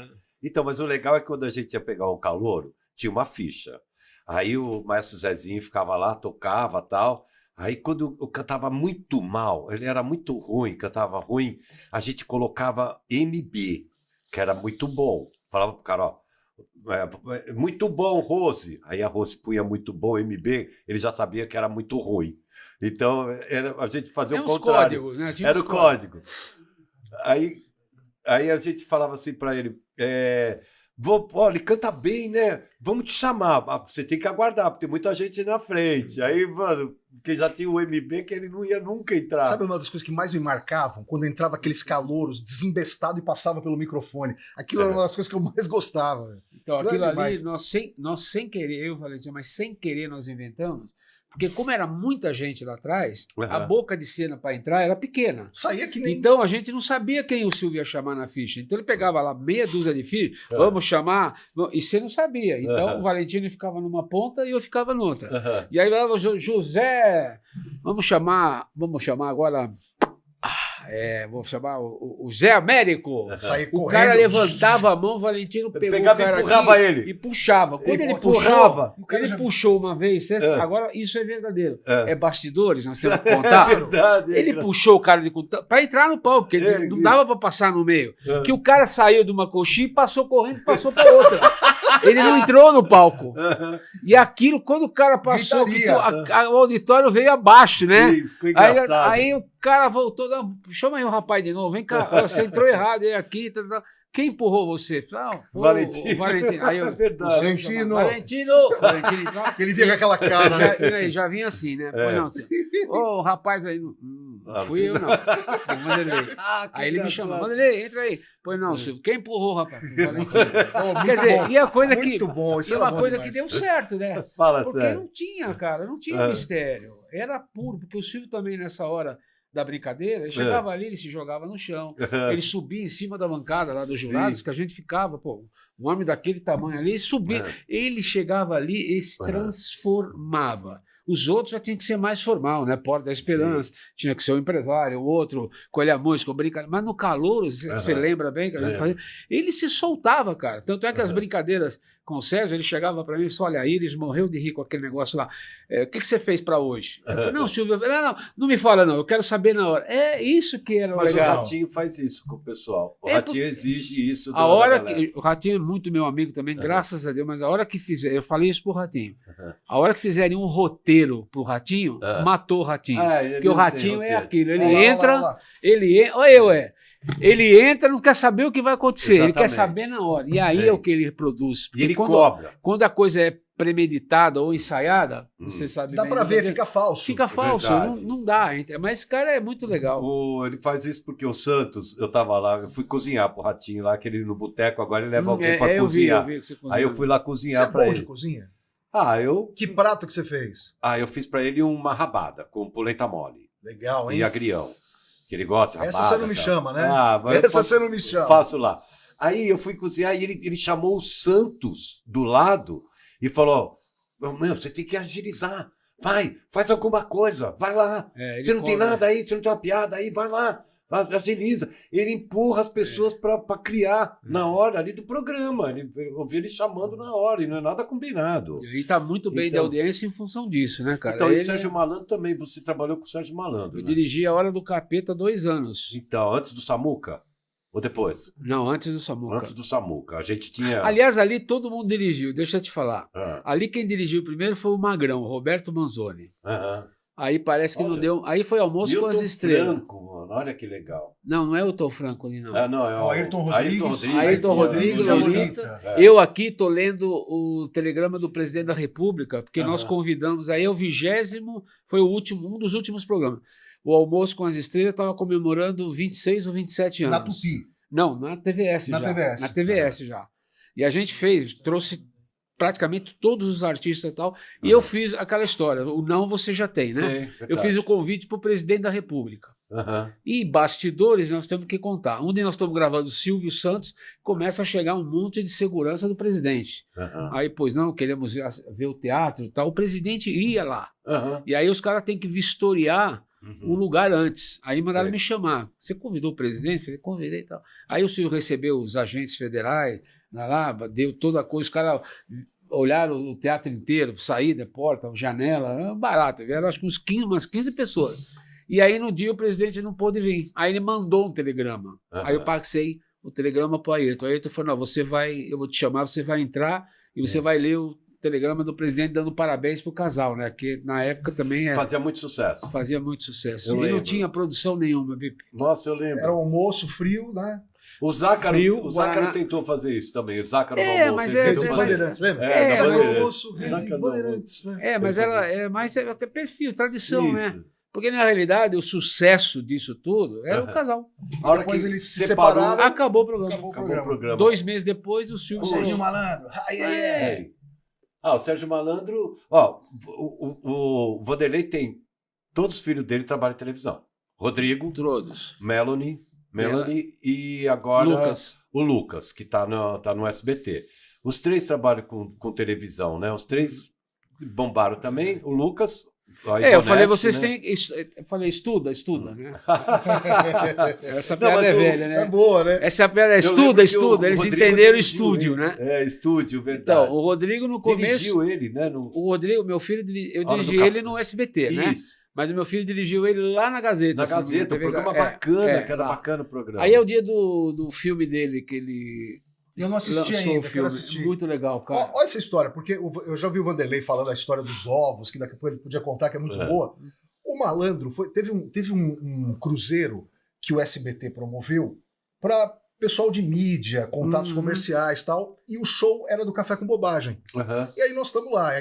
Então, mas o legal é que quando a gente ia pegar o calouro, tinha uma ficha. Aí o maestro Zezinho ficava lá, tocava e tal. Aí, quando eu cantava muito mal, ele era muito ruim, cantava ruim, a gente colocava MB, que era muito bom. Falava pro cara, ó, muito bom, Rose. Aí a Rose punha muito bom, MB, ele já sabia que era muito ruim. Então, a gente fazia o contrário. Códigos, né? Era o código. Aí a gente falava assim para ele, olha, ele canta bem, né? Vamos te chamar. Você tem que aguardar, porque tem muita gente na frente. Aí, mano, porque já tinha o MB que ele não ia nunca entrar. Sabe uma das coisas que mais me marcavam? Quando entrava aqueles calouros desembestados e passava pelo microfone. Aquilo era uma das coisas que eu mais gostava. Então, aquilo ali, nós sem querer, eu falei assim, mas sem querer nós inventamos. Porque como era muita gente lá atrás, a boca de cena para entrar era pequena. Saía que nem... Então a gente não sabia quem o Silvio ia chamar na ficha. Então ele pegava lá meia dúzia de fichas, vamos chamar, e você não sabia. Então o Valentino ficava numa ponta e eu ficava noutra. E aí falava, José, vamos chamar agora... vou chamar o Zé Américo. O cara levantava a mão, o Valentino pegou pegava o cara e empurrava ele. E puxava. Quando ele puxou uma vez, agora isso é verdadeiro. É bastidores, nós temos que contar. Verdade, ele puxou o cara para entrar no palco, porque não dava para passar no meio. Que o cara saiu de uma coxinha e passou correndo e passou para outra. Ele não entrou no palco. E aquilo, quando o cara passou, o auditório veio abaixo, né? Sim, ficou engraçado. Aí o cara voltou, chama aí o rapaz de novo, vem cá, você entrou errado aí aqui. Quem empurrou você? Valentim. O Valentino. Aí eu, Valentino. Valentino. Ele vinha com aquela cara, né? Já vinha assim, né? Pois não, assim, o rapaz aí, fui eu não. Vanderlei. Aí ele me chamou, Vanderlei, entra aí. Pois não, Silvio, quem empurrou, rapaz? Quer dizer, e a coisa muito bom, isso e uma coisa que deu certo, né? Fala porque sério. não tinha, cara, não tinha mistério. Era puro, porque o Silvio também nessa hora da brincadeira, ele chegava ali, ele se jogava no chão, ele subia em cima da bancada lá dos jurados, que a gente ficava, um homem daquele tamanho ali, ele subia, ele chegava ali e se transformava. Os outros já tinham que ser mais formal, né? Porta da Esperança, tinha que ser o empresário, o outro, colher a música, brincadeira. Mas no calor, você lembra bem que a gente fazia, ele se soltava, cara. Tanto é que as brincadeiras com o Sérgio, ele chegava para mim e falou: olha, Iris morreu de rir com aquele negócio lá. O que você fez para hoje? Eu falei: não, Silvio, não me fala não, eu quero saber na hora. É isso que era Mas legal. O Ratinho faz isso com o pessoal. O Ratinho exige isso. A hora que, o Ratinho é muito meu amigo também, graças a Deus, mas a hora que fizer, eu falei isso pro Ratinho, a hora que fizerem um roteiro pro Ratinho, matou o Ratinho. Porque o Ratinho é aquilo, ele entra, ele entra, não quer saber o que vai acontecer, ele quer saber na hora. E aí é o que ele produz. E ele cobra. Quando a coisa é premeditada ou ensaiada, você sabe dá para ver, fica falso. Fica falso, não dá. Mas esse cara é muito legal. Ele faz isso porque o Santos, eu tava lá, eu fui cozinhar pro Ratinho lá, aquele no boteco, agora ele leva alguém para cozinhar. Eu vi que você cozinha. Aí eu fui lá cozinhar para ele. Você é bom de cozinha? Que prato que você fez? Eu fiz para ele uma rabada com polenta mole. Legal, hein? E agrião. Que ele gosta. Essa você não me chama, né? Essa você não me chama. Faço lá. Aí eu fui cozinhar e ele chamou o Santos do lado e falou: meu, você tem que agilizar. Faz alguma coisa. Vai lá. Você não tem nada aí, você não tem uma piada aí, vai lá. Agiliza. Ele empurra as pessoas para criar na hora ali do programa. Eu ouvi ele chamando na hora, e não é nada combinado. E está muito bem de audiência em função disso, né, cara? Então, e Sérgio Malandro também, você trabalhou com o Sérgio Malandro. Eu dirigi A Hora do Capeta 2 anos. Então, antes do Samuca? Ou depois? Não, antes do Samuca. Antes do Samuca. A gente tinha... Aliás, ali todo mundo dirigiu, deixa eu te falar. Ali quem dirigiu primeiro foi o Magrão, Roberto Manzoni. Aí parece que não deu. Aí foi Almoço com as Estrelas. Franco, mano, olha que legal. Não é o Tom Franco ali, não. Não, é o Ayrton Rodrigues. Ayrton Rodrigues, Lolita. Eu aqui tô lendo o telegrama do presidente da República, porque nós convidamos, aí é o 20º, foi um dos últimos programas. O Almoço com as Estrelas estava comemorando 26 ou 27 anos. Na Tupi? Não, na TVS já. Na TVS já. E a gente trouxe praticamente todos os artistas e tal, e eu fiz aquela história, o não você já tem, né? Sim, eu fiz o convite para o presidente da República. E bastidores nós temos que contar. Onde nós estamos gravando Silvio Santos, começa a chegar um monte de segurança do presidente. Aí, pois não, queremos ver o teatro e tal. O presidente ia lá. E aí os caras têm que vistoriar o lugar antes. Aí mandaram me chamar. Você convidou o presidente? Eu falei, convidei e tal. Aí o Silvio recebeu os agentes federais, lá, deu toda a coisa, os caras olharam o teatro inteiro, saída, porta, janela, barato. Vieram acho que umas 15 pessoas. E aí no dia o presidente não pôde vir. Aí ele mandou um telegrama. Aí eu passei o telegrama para o Ayrton. O Ayrton falou, não, eu vou te chamar, você vai entrar e você vai ler o telegrama do presidente dando parabéns pro casal, né? Que na época também fazia muito sucesso. Fazia muito sucesso. E não tinha produção nenhuma, VIP. Nossa, eu lembro. Era um almoço frio, né? O Zácaro tentou fazer isso também. O Zácaro no almoço. Mas é Bandeirantes, lembra? Era almoço, Bandeirantes, né? Mas é mais perfil, tradição, isso, né? Porque, na realidade, o sucesso disso tudo era o casal. A hora depois eles se separaram. Acabou o programa. Acabou o programa. 2 meses depois, o Silvio... O Sérgio Malandro. O Sérgio Malandro... Ó, o Vanderlei tem... Todos os filhos dele trabalham em televisão. Rodrigo. Todos. Melanie e agora o Lucas, que tá no SBT. Os 3 trabalham com televisão, né? Os 3 bombaram também. O Lucas... eu falei, vocês têm... Eu falei, estuda, né? Essa piada é velha, né? É boa, né? Essa piada é estuda. Eles entenderam o estúdio, né? Estúdio, verdade. Então, o Rodrigo no começo... Dirigiu ele, né? O Rodrigo, meu filho, eu dirigi ele no SBT, né? Isso. Mas o meu filho dirigiu ele lá na Gazeta. Na Gazeta, um programa bacana, que era bacana o programa. Aí é o dia do filme dele, que ele... Eu não assisti ainda, quero assistir. Muito legal, cara. Olha essa história, porque eu já vi o Vanderlei falando a história dos ovos, que daqui a pouco ele podia contar, que é muito boa. O Malandro, teve um cruzeiro que o SBT promoveu para pessoal de mídia, contatos comerciais e tal, e o show era do Café com Bobagem. E aí nós estamos lá,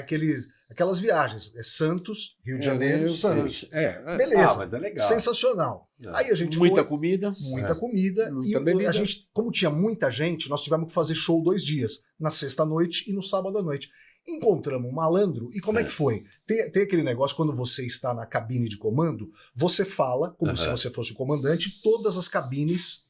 aquelas viagens, Santos, Rio de Janeiro, Santos. Beleza, mas é legal. Sensacional. Aí a gente muita comida. Muita comida. E a gente, como tinha muita gente, nós tivemos que fazer show 2 dias, na sexta-noite e no sábado à noite. Encontramos um Malandro, e como é que foi? Tem aquele negócio, quando você está na cabine de comando, você fala, como se você fosse o comandante, todas as cabines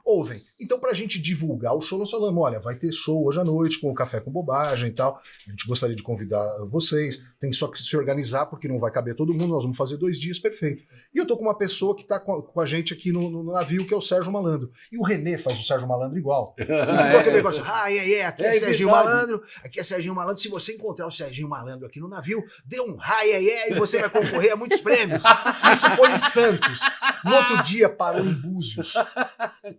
ouvem. Então, pra gente divulgar o show, nós falamos, olha, vai ter show hoje à noite com o Café com Bobagem e tal. A gente gostaria de convidar vocês. Tem só que se organizar, porque não vai caber todo mundo. Nós vamos fazer 2 dias, perfeito. E eu tô com uma pessoa que tá com a gente aqui no navio, que é o Sérgio Malandro. E o René faz o Sérgio Malandro igual. E ficou aquele negócio, aqui é Serginho Malandro, aqui é Serginho Malandro. Se você encontrar o Serginho Malandro aqui no navio, dê um e você vai concorrer a muitos prêmios. Isso foi em Santos. No outro dia parou em Búzios.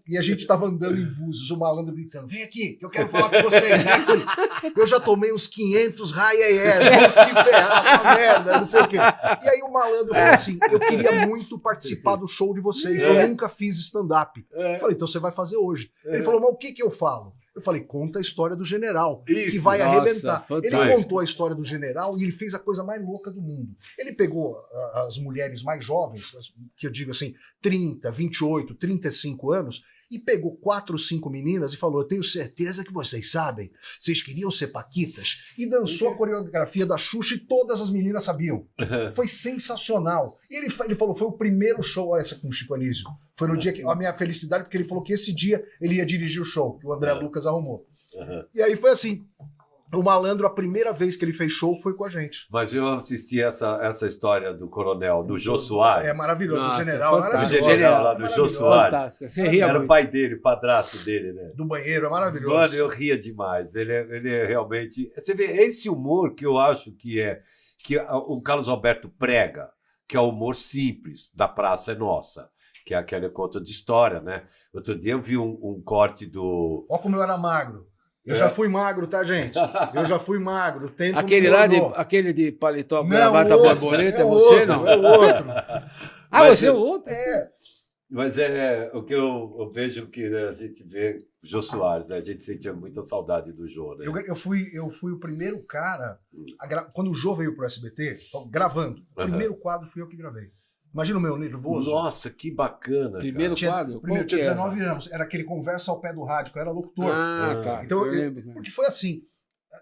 E a gente tava andando em Búzios, o Malandro gritando, vem aqui, que eu quero falar com vocês, vem aqui. Eu já tomei uns 500 vamos se ferrar, uma merda, não sei o quê. E aí o Malandro falou assim, eu queria muito participar do show de vocês, eu nunca fiz stand-up. Eu falei, então você vai fazer hoje. Ele falou, mas o que eu falo? Eu falei, conta a história do general, que vai arrebentar. Fantástico. Ele contou a história do general e ele fez a coisa mais louca do mundo. Ele pegou as mulheres mais jovens, que eu digo assim, 30, 28, 35 anos, e pegou 4 ou 5 meninas e falou, eu tenho certeza que vocês sabem, vocês queriam ser paquitas, e dançou a coreografia da Xuxa e todas as meninas sabiam. Foi sensacional. E ele falou, foi o primeiro show essa com o Chico Anísio. Foi no dia que a minha felicidade, porque ele falou que esse dia ele ia dirigir o show, que o André Lucas arrumou. E aí foi assim, o Malandro, a primeira vez que ele fez show foi com a gente. Mas eu assisti essa história do coronel, do Jô Soares. É maravilhoso, do general. Do general lá, do Jô Soares. Era o pai dele, o padrasto dele, né? Do banheiro, é maravilhoso. Mano, eu ria demais. Ele é realmente... Você vê, esse humor que eu acho que o Carlos Alberto prega, que é o humor simples, da Praça é Nossa, que é aquela conta de história, né? Outro dia eu vi um corte do... Olha como eu era magro. Eu já fui magro, tá, gente? Eu já fui magro. Tempo aquele de paletó, gravata, borboleta, é você, não? É o outro. Você é o outro? Mas o que eu vejo que a gente vê, Jô Soares, né? A gente sentia muita saudade do Jô, né? Eu fui o primeiro cara, quando o Jô veio pro SBT, gravando, o primeiro quadro fui eu que gravei. Imagina o meu nervoso. Nossa, que bacana. Primeiro quadro? Primeiro, tinha 19 anos. Era aquele conversa ao pé do rádio, que eu era locutor. Tá. Então, porque foi assim.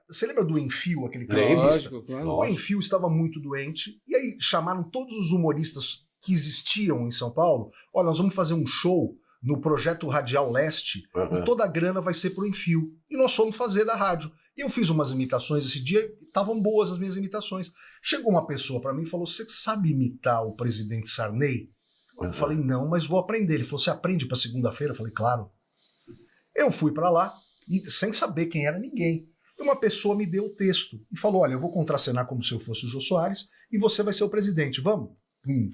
Você lembra do Enfio, aquele Lógico, claro. O Enfio estava muito doente. E aí chamaram todos os humoristas que existiam em São Paulo. Olha, nós vamos fazer um show no Projeto Radial Leste e toda a grana vai ser pro Enfio. E nós fomos fazer da rádio. E eu fiz umas imitações esse dia, estavam boas as minhas imitações. Chegou uma pessoa para mim e falou, você sabe imitar o presidente Sarney? Eu falei, não, mas vou aprender. Ele falou, você aprende para segunda-feira? Eu falei, claro. Eu fui para lá, e sem saber quem era ninguém. Uma pessoa me deu o texto e falou, olha, eu vou contracenar como se eu fosse o Jô Soares e você vai ser o presidente, vamos?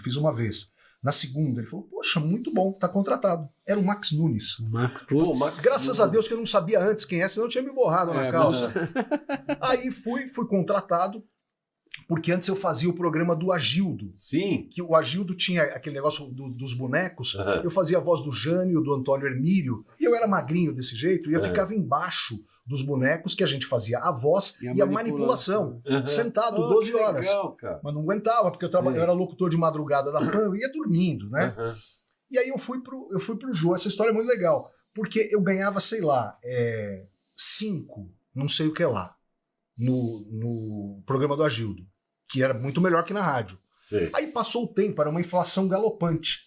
Fiz uma vez. Na segunda, ele falou, poxa, muito bom, tá contratado. Era o Max Nunes. Graças a Deus que eu não sabia antes quem é, senão eu tinha me borrado na calça. Aí fui contratado, porque antes eu fazia o programa do Agildo. Sim. Que o Agildo tinha aquele negócio dos bonecos, eu fazia a voz do Jânio, do Antônio Hermílio, e eu era magrinho desse jeito, e eu ficava embaixo dos bonecos que a gente fazia a voz e a manipulação. Sentado 12 horas. Legal, mas não aguentava, porque eu era locutor de madrugada da PAN, eu ia dormindo, né? E aí eu fui pro Jô. Essa história é muito legal, porque eu ganhava, sei lá, 5, não sei o que lá, no programa do Agildo, que era muito melhor que na rádio. Sim. Aí passou o tempo, era uma inflação galopante.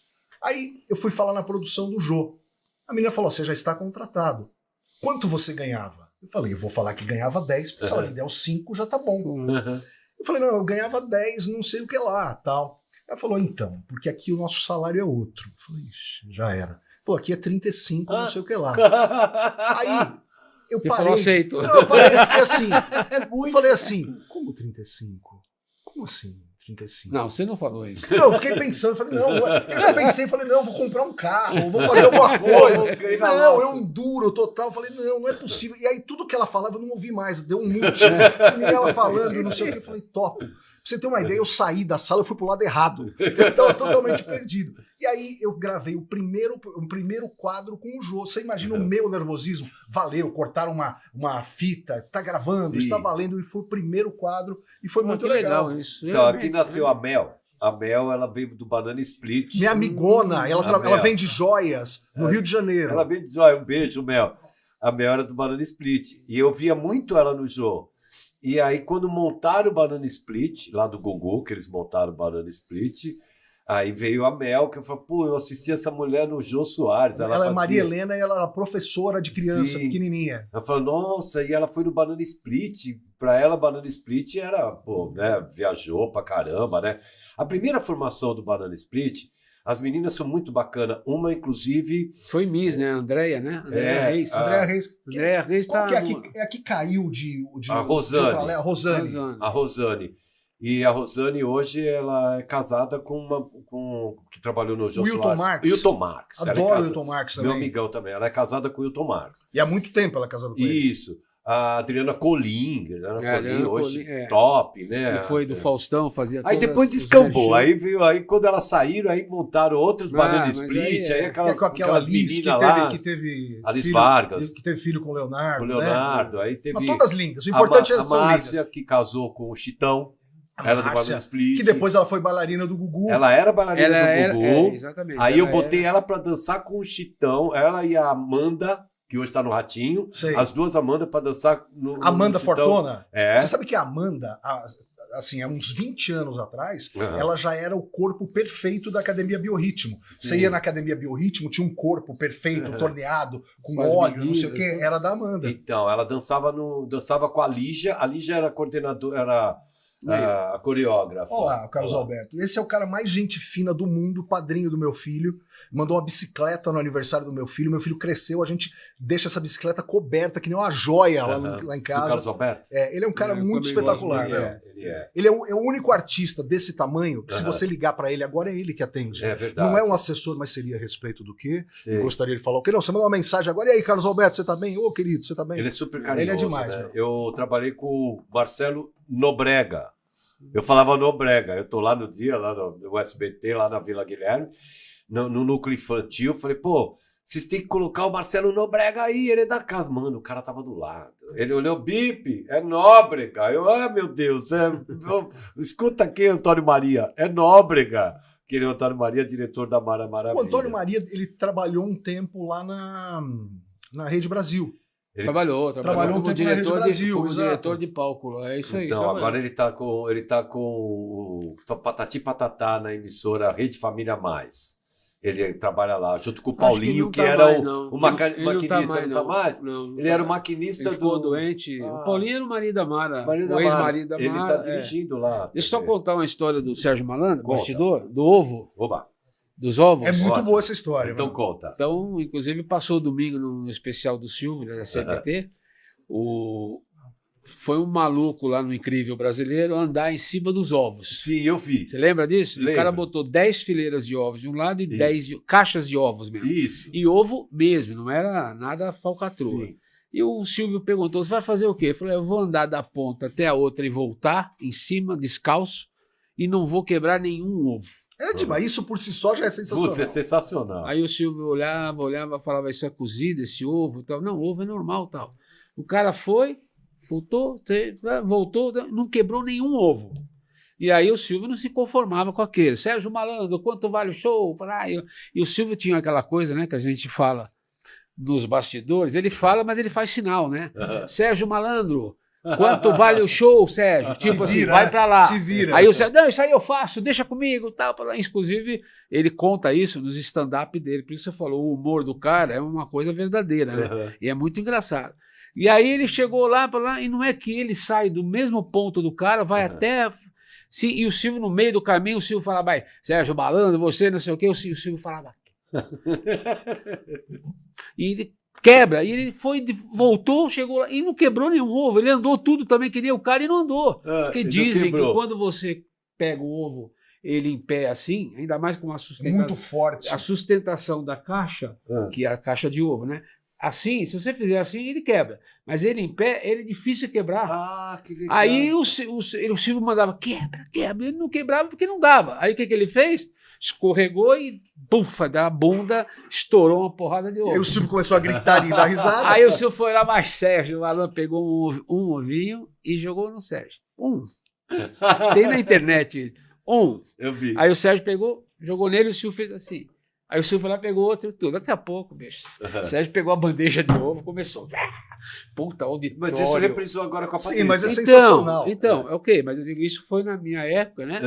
Aí eu fui falar na produção do Jô. A menina falou, você já está contratado. Quanto você ganhava? Eu falei, eu vou falar que ganhava 10, porque se ela me der os 5 já tá bom. Eu falei, não, eu ganhava 10, não sei o que lá, tal. Ela falou, então, porque aqui o nosso salário é outro. Eu falei, ixi, já era. Ela falou, aqui é 35, não sei o que lá. Aí eu parei. Falou, aceito. Não, eu parei, eu fiquei assim. Eu falei assim, como 35? Como assim? 35. Não, você não falou isso. Não, eu fiquei pensando, falei, não, eu já pensei, falei, não, vou comprar um carro, vou fazer alguma coisa. Não, eu duro total, falei, não é possível. E aí tudo que ela falava eu não ouvi mais, deu um mute. E ela falando, não sei o que, eu falei, top. Pra você ter uma ideia, eu saí da sala, eu fui pro lado errado. Eu tava totalmente perdido. E aí eu gravei o primeiro quadro com o Jô. Você imagina o meu nervosismo? Valeu, cortaram uma fita, está gravando, está valendo, e foi o primeiro quadro, e foi muito legal. Isso. Então, aqui nasceu a Mel. A Mel, ela veio do Banana Split. Minha amigona, ela vende joias no Rio de Janeiro. Ela vende joias, um beijo, Mel. A Mel era do Banana Split. E eu via muito ela no Jô. E aí, quando montaram o Banana Split, lá do Gugu, que eles montaram o Banana Split, aí veio a Mel, que eu falei, pô, eu assisti essa mulher no Jô Soares. Ela é Maria Helena e ela era professora de criança, pequenininha. Ela falou, nossa, e ela foi no Banana Split. Pra ela, Banana Split era, pô, né, viajou pra caramba, né? A primeira formação do Banana Split, as meninas são muito bacanas. Uma, inclusive... Foi Miss, né? Andréia, né? Andréia Reis. Andréia Reis. Andréia Reis tá... É a que caiu de a Rosane. A Rosane. A Rosane. E a Rosane hoje ela é casada com que trabalhou no Jô Wilton Marques. Wilton Marques. Adoro o Wilton Marques também. Meu amigão também. Ela é casada com o Wilton Marques. E há muito tempo ela é casada com ele. Isso. A Adriana Colim. Hoje top, né? E foi do Faustão, fazia aí depois descambou. Aí veio, aí quando elas saíram, aí montaram outros Banana Split. Aí aquelas meninas lá. Que teve Alice filho, Vargas. Que teve filho com o Leonardo. Né? Aí teve. Mas todas lindas. O importante é a Márcia, que casou com o Chitão. Ela do Banana Split. Que depois ela foi bailarina do Gugu. Ela era bailarina do Gugu. Exatamente. Aí eu botei ela pra dançar com o Chitão. Ela e a Amanda, que hoje tá no Ratinho. Sei. As duas Amanda pra dançar no Amanda Chitão. Fortuna? É. Você sabe que a Amanda, assim, há uns 20 anos atrás, ela já era o corpo perfeito da Academia Biorritmo. Sim. Você ia na Academia Biorritmo, tinha um corpo perfeito, torneado, com óleo, não sei o quê. Era da Amanda. Então, ela dançava com a Lígia. A Lígia era coordenadora, era a coreógrafa. Olá, o Carlos Alberto. Esse é o cara mais gente fina do mundo, padrinho do meu filho. Mandou uma bicicleta no aniversário do meu filho. Meu filho cresceu, a gente deixa essa bicicleta coberta, que nem uma joia lá em casa. O Carlos Alberto? Ele é um cara muito espetacular. Ele é o único artista desse tamanho que, se você ligar pra ele agora, é ele que atende. É verdade. Não é um assessor, mas seria a respeito do quê? Gostaria de falar o quê? Não, você mandou uma mensagem agora. E aí, Carlos Alberto, você tá bem? Ô, querido, você tá bem? Ele é super carinhoso. Ele é demais, né? Eu trabalhei com o Marcelo Nobrega. Eu falava Nobrega. Eu tô lá no dia, lá no SBT, lá na Vila Guilherme, no núcleo infantil. Falei, pô, vocês têm que colocar o Marcelo Nobrega aí, ele é da casa. Mano, o cara tava do lado. Ele olhou, bip, é Nóbrega. Eu, meu Deus, escuta aqui, Antônio Maria, é Nóbrega. Que ele é o Antônio Maria, diretor da Mara Maravilha. O Antônio Maria, ele trabalhou um tempo lá na Rede Brasil. Ele trabalhou um tempo na Rede Brasil, como diretor de palco. É isso aí. Então, agora ele tá com o Patati Patatá na emissora Rede Família Mais. Ele trabalha lá, junto com o Paulinho, que era o maquinista. Não tá mais? Ele era o maquinista ele ficou doente. O Paulinho era o marido da Mara. O ex-marido da Mara. Ele tá dirigindo lá. Deixa eu só contar uma história do Sérgio Malandro, bastidor, do ovo. Oba. Dos ovos. É muito boa essa história. Então conta. Então, inclusive, passou domingo no especial do Silvio, da CBT, o foi um maluco lá no Incrível Brasileiro andar em cima dos ovos. Sim, eu vi. Você lembra disso? Lembro. O cara botou 10 fileiras de ovos de um lado e 10 caixas de ovos mesmo. Isso. E ovo mesmo, não era nada falcatrua. Sim. E o Silvio perguntou, você vai fazer o quê? Eu falei, eu vou andar da ponta até a outra e voltar em cima, descalço, e não vou quebrar nenhum ovo. É demais, isso por si só já é sensacional. Putz, é sensacional. Aí o Silvio olhava, falava, isso é cozido, esse ovo, tal. Não, ovo é normal, tal. O cara foi, voltou, não quebrou nenhum ovo. E aí o Silvio não se conformava com aquele. Sérgio Malandro, quanto vale o show? E o Silvio tinha aquela coisa, né, que a gente fala nos bastidores, ele fala, mas ele faz sinal, né? Sérgio Malandro, quanto vale o show, Sérgio? Tipo assim, vai pra lá. Se vira. Aí o Sérgio, não, isso aí eu faço, deixa comigo, tal. Inclusive, ele conta isso nos stand-up dele, por isso você falou, o humor do cara é uma coisa verdadeira, né? E é muito engraçado. E aí ele chegou lá, e não é que ele sai do mesmo ponto do cara, vai até... e o Silvio, no meio do caminho, o Silvio falava, vai, Sérgio Malandro, você não sei o quê, o Silvio falava... E ele quebra, e ele foi, voltou, chegou lá, e não quebrou nenhum ovo, ele andou tudo também, que nem o cara, e não andou. Porque dizem que quando você pega o ovo, ele em pé assim, ainda mais com uma sustentação... Muito forte. A sustentação da caixa, que é a caixa de ovo, né? Assim, se você fizer assim, ele quebra. Mas ele em pé, ele é difícil quebrar. Ah, que legal. Aí o Silvio mandava, quebra. Ele não quebrava porque não dava. Aí o que ele fez? Escorregou e, bufa, da bunda, estourou uma porrada de ovo. Aí o Silvio começou a gritar e dar risada. Aí o Silvio foi lá, mas Sérgio, o Alan pegou um ovinho e jogou no Sérgio. Tem na internet, Eu vi. Aí o Sérgio pegou, jogou nele e o Silvio fez assim. Aí o Silvio foi lá, pegou outro e tudo. Daqui a pouco, bicho, o Sérgio pegou a bandeja de ovo, começou. Puta, auditório. Mas isso reprisou agora com a Patrícia. Sim, mas é sensacional. Então, ok, mas eu digo, isso foi na minha época, né?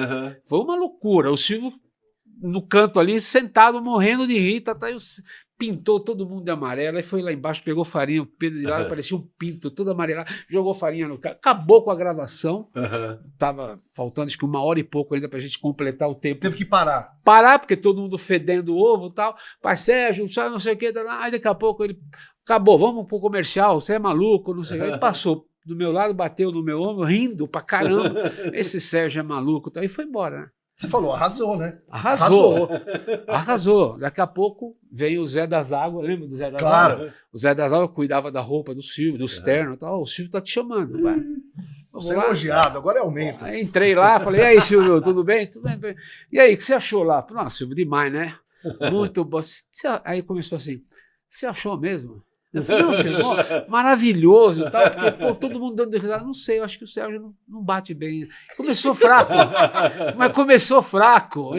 Foi uma loucura. O Silvio no canto ali, sentado, morrendo de rir, pintou todo mundo de amarelo, aí foi lá embaixo, pegou farinha, o Pedro de lá parecia um pinto, todo amarelado, jogou farinha no carro, acabou com a gravação, tava faltando acho que 1 hora e pouco ainda pra gente completar o tempo. Teve que parar. Porque todo mundo fedendo ovo e tal, pai Sérgio, não sei o que, aí daqui a pouco ele, acabou, vamos pro comercial, você é maluco, não sei o que, aí passou do meu lado, bateu no meu ombro, rindo pra caramba, esse Sérgio é maluco, e foi embora, né? Você falou, arrasou, né? Arrasou. Daqui a pouco vem o Zé das Águas, lembra do Zé das Águas? O Zé das Águas cuidava da roupa do Silvio, dos ternos e tal. O Silvio tá te chamando, vai. Você é elogiado, agora é aumento. Aí entrei lá, falei, e aí, Silvio, tudo bem? Tudo bem? E aí, o que você achou lá? Nossa, Silvio, demais, né? Muito bom. Aí começou assim, você achou mesmo? Eu falei, não, Silvio, maravilhoso e tal, porque pô, todo mundo dando risada. Não sei, eu acho que o Sérgio não bate bem. Começou fraco, mas começou fraco.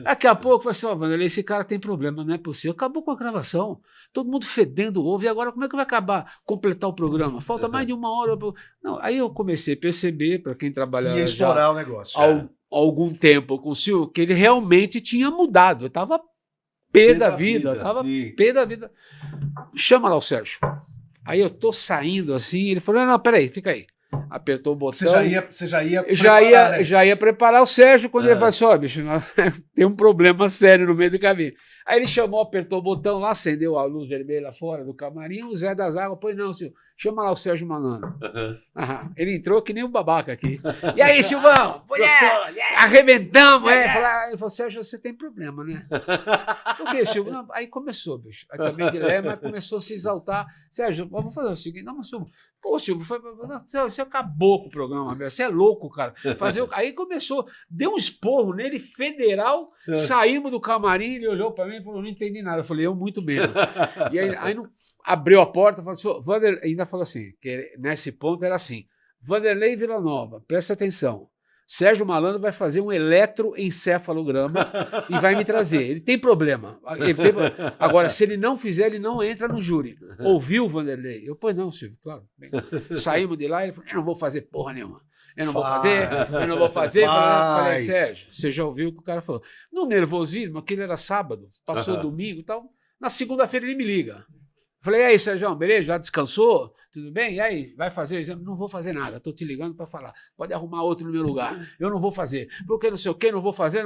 Daqui a pouco foi assim, Vanderlei, esse cara tem problema, não é possível. Acabou com a gravação, todo mundo fedendo o ovo, e agora como é que vai acabar, completar o programa? Falta mais de 1 hora. Não, aí eu comecei a perceber, para quem trabalhava ia estourar o negócio. Há algum tempo com o Silvio, que ele realmente tinha mudado. Eu estava pé da vida, tava pé da vida. Chama lá o Sérgio. Aí eu tô saindo assim, ele falou, não, peraí, fica aí. Apertou o botão. Você já ia preparar, né? Já ia preparar o Sérgio quando ele falou assim, ó, bicho, tem um problema sério no meio do caminho. Aí ele chamou, apertou o botão lá, acendeu a luz vermelha fora do camarim, o Zé das Águas, pois não, senhor, chama lá o Sérgio Malandro. Ele entrou que nem um babaca aqui. E aí, Silvão? Arrebentamos. Ele falou, Sérgio, você tem problema, né? Por que, Silvio? Não, aí começou, bicho. Aí também Guilherme começou a se exaltar. Sérgio, vamos fazer o seguinte, não, mas Silvio, pô, Silvio, você acabou com o programa, meu. Você é louco, cara. Aí começou, deu um esporro nele, federal, saímos do camarim, ele olhou para mim e falou, não entendi nada. Eu falei, eu muito menos. E aí não, abriu a porta, falou, Vanderlei, ainda falou assim, que nesse ponto era assim, Vanderlei Villanova, presta atenção, Sérgio Malandro vai fazer um eletroencefalograma e vai me trazer. Ele tem problema. Agora, se ele não fizer, ele não entra no júri. Ouviu, Vanderlei? Eu, pois não, Silvio, claro. Bem, saímos de lá e ele falou, eu não vou fazer porra nenhuma. Eu não vou fazer. Falei, Sérgio, você já ouviu o que o cara falou. No nervosismo, aquele era sábado, passou domingo e tal. Na segunda-feira ele me liga. Falei, e aí, Sérgio, beleza? Já descansou? Tudo bem? E aí, vai fazer o exame? Não vou fazer nada, estou te ligando para falar. Pode arrumar outro no meu lugar. Eu não vou fazer. Porque não sei o quê, não vou fazer.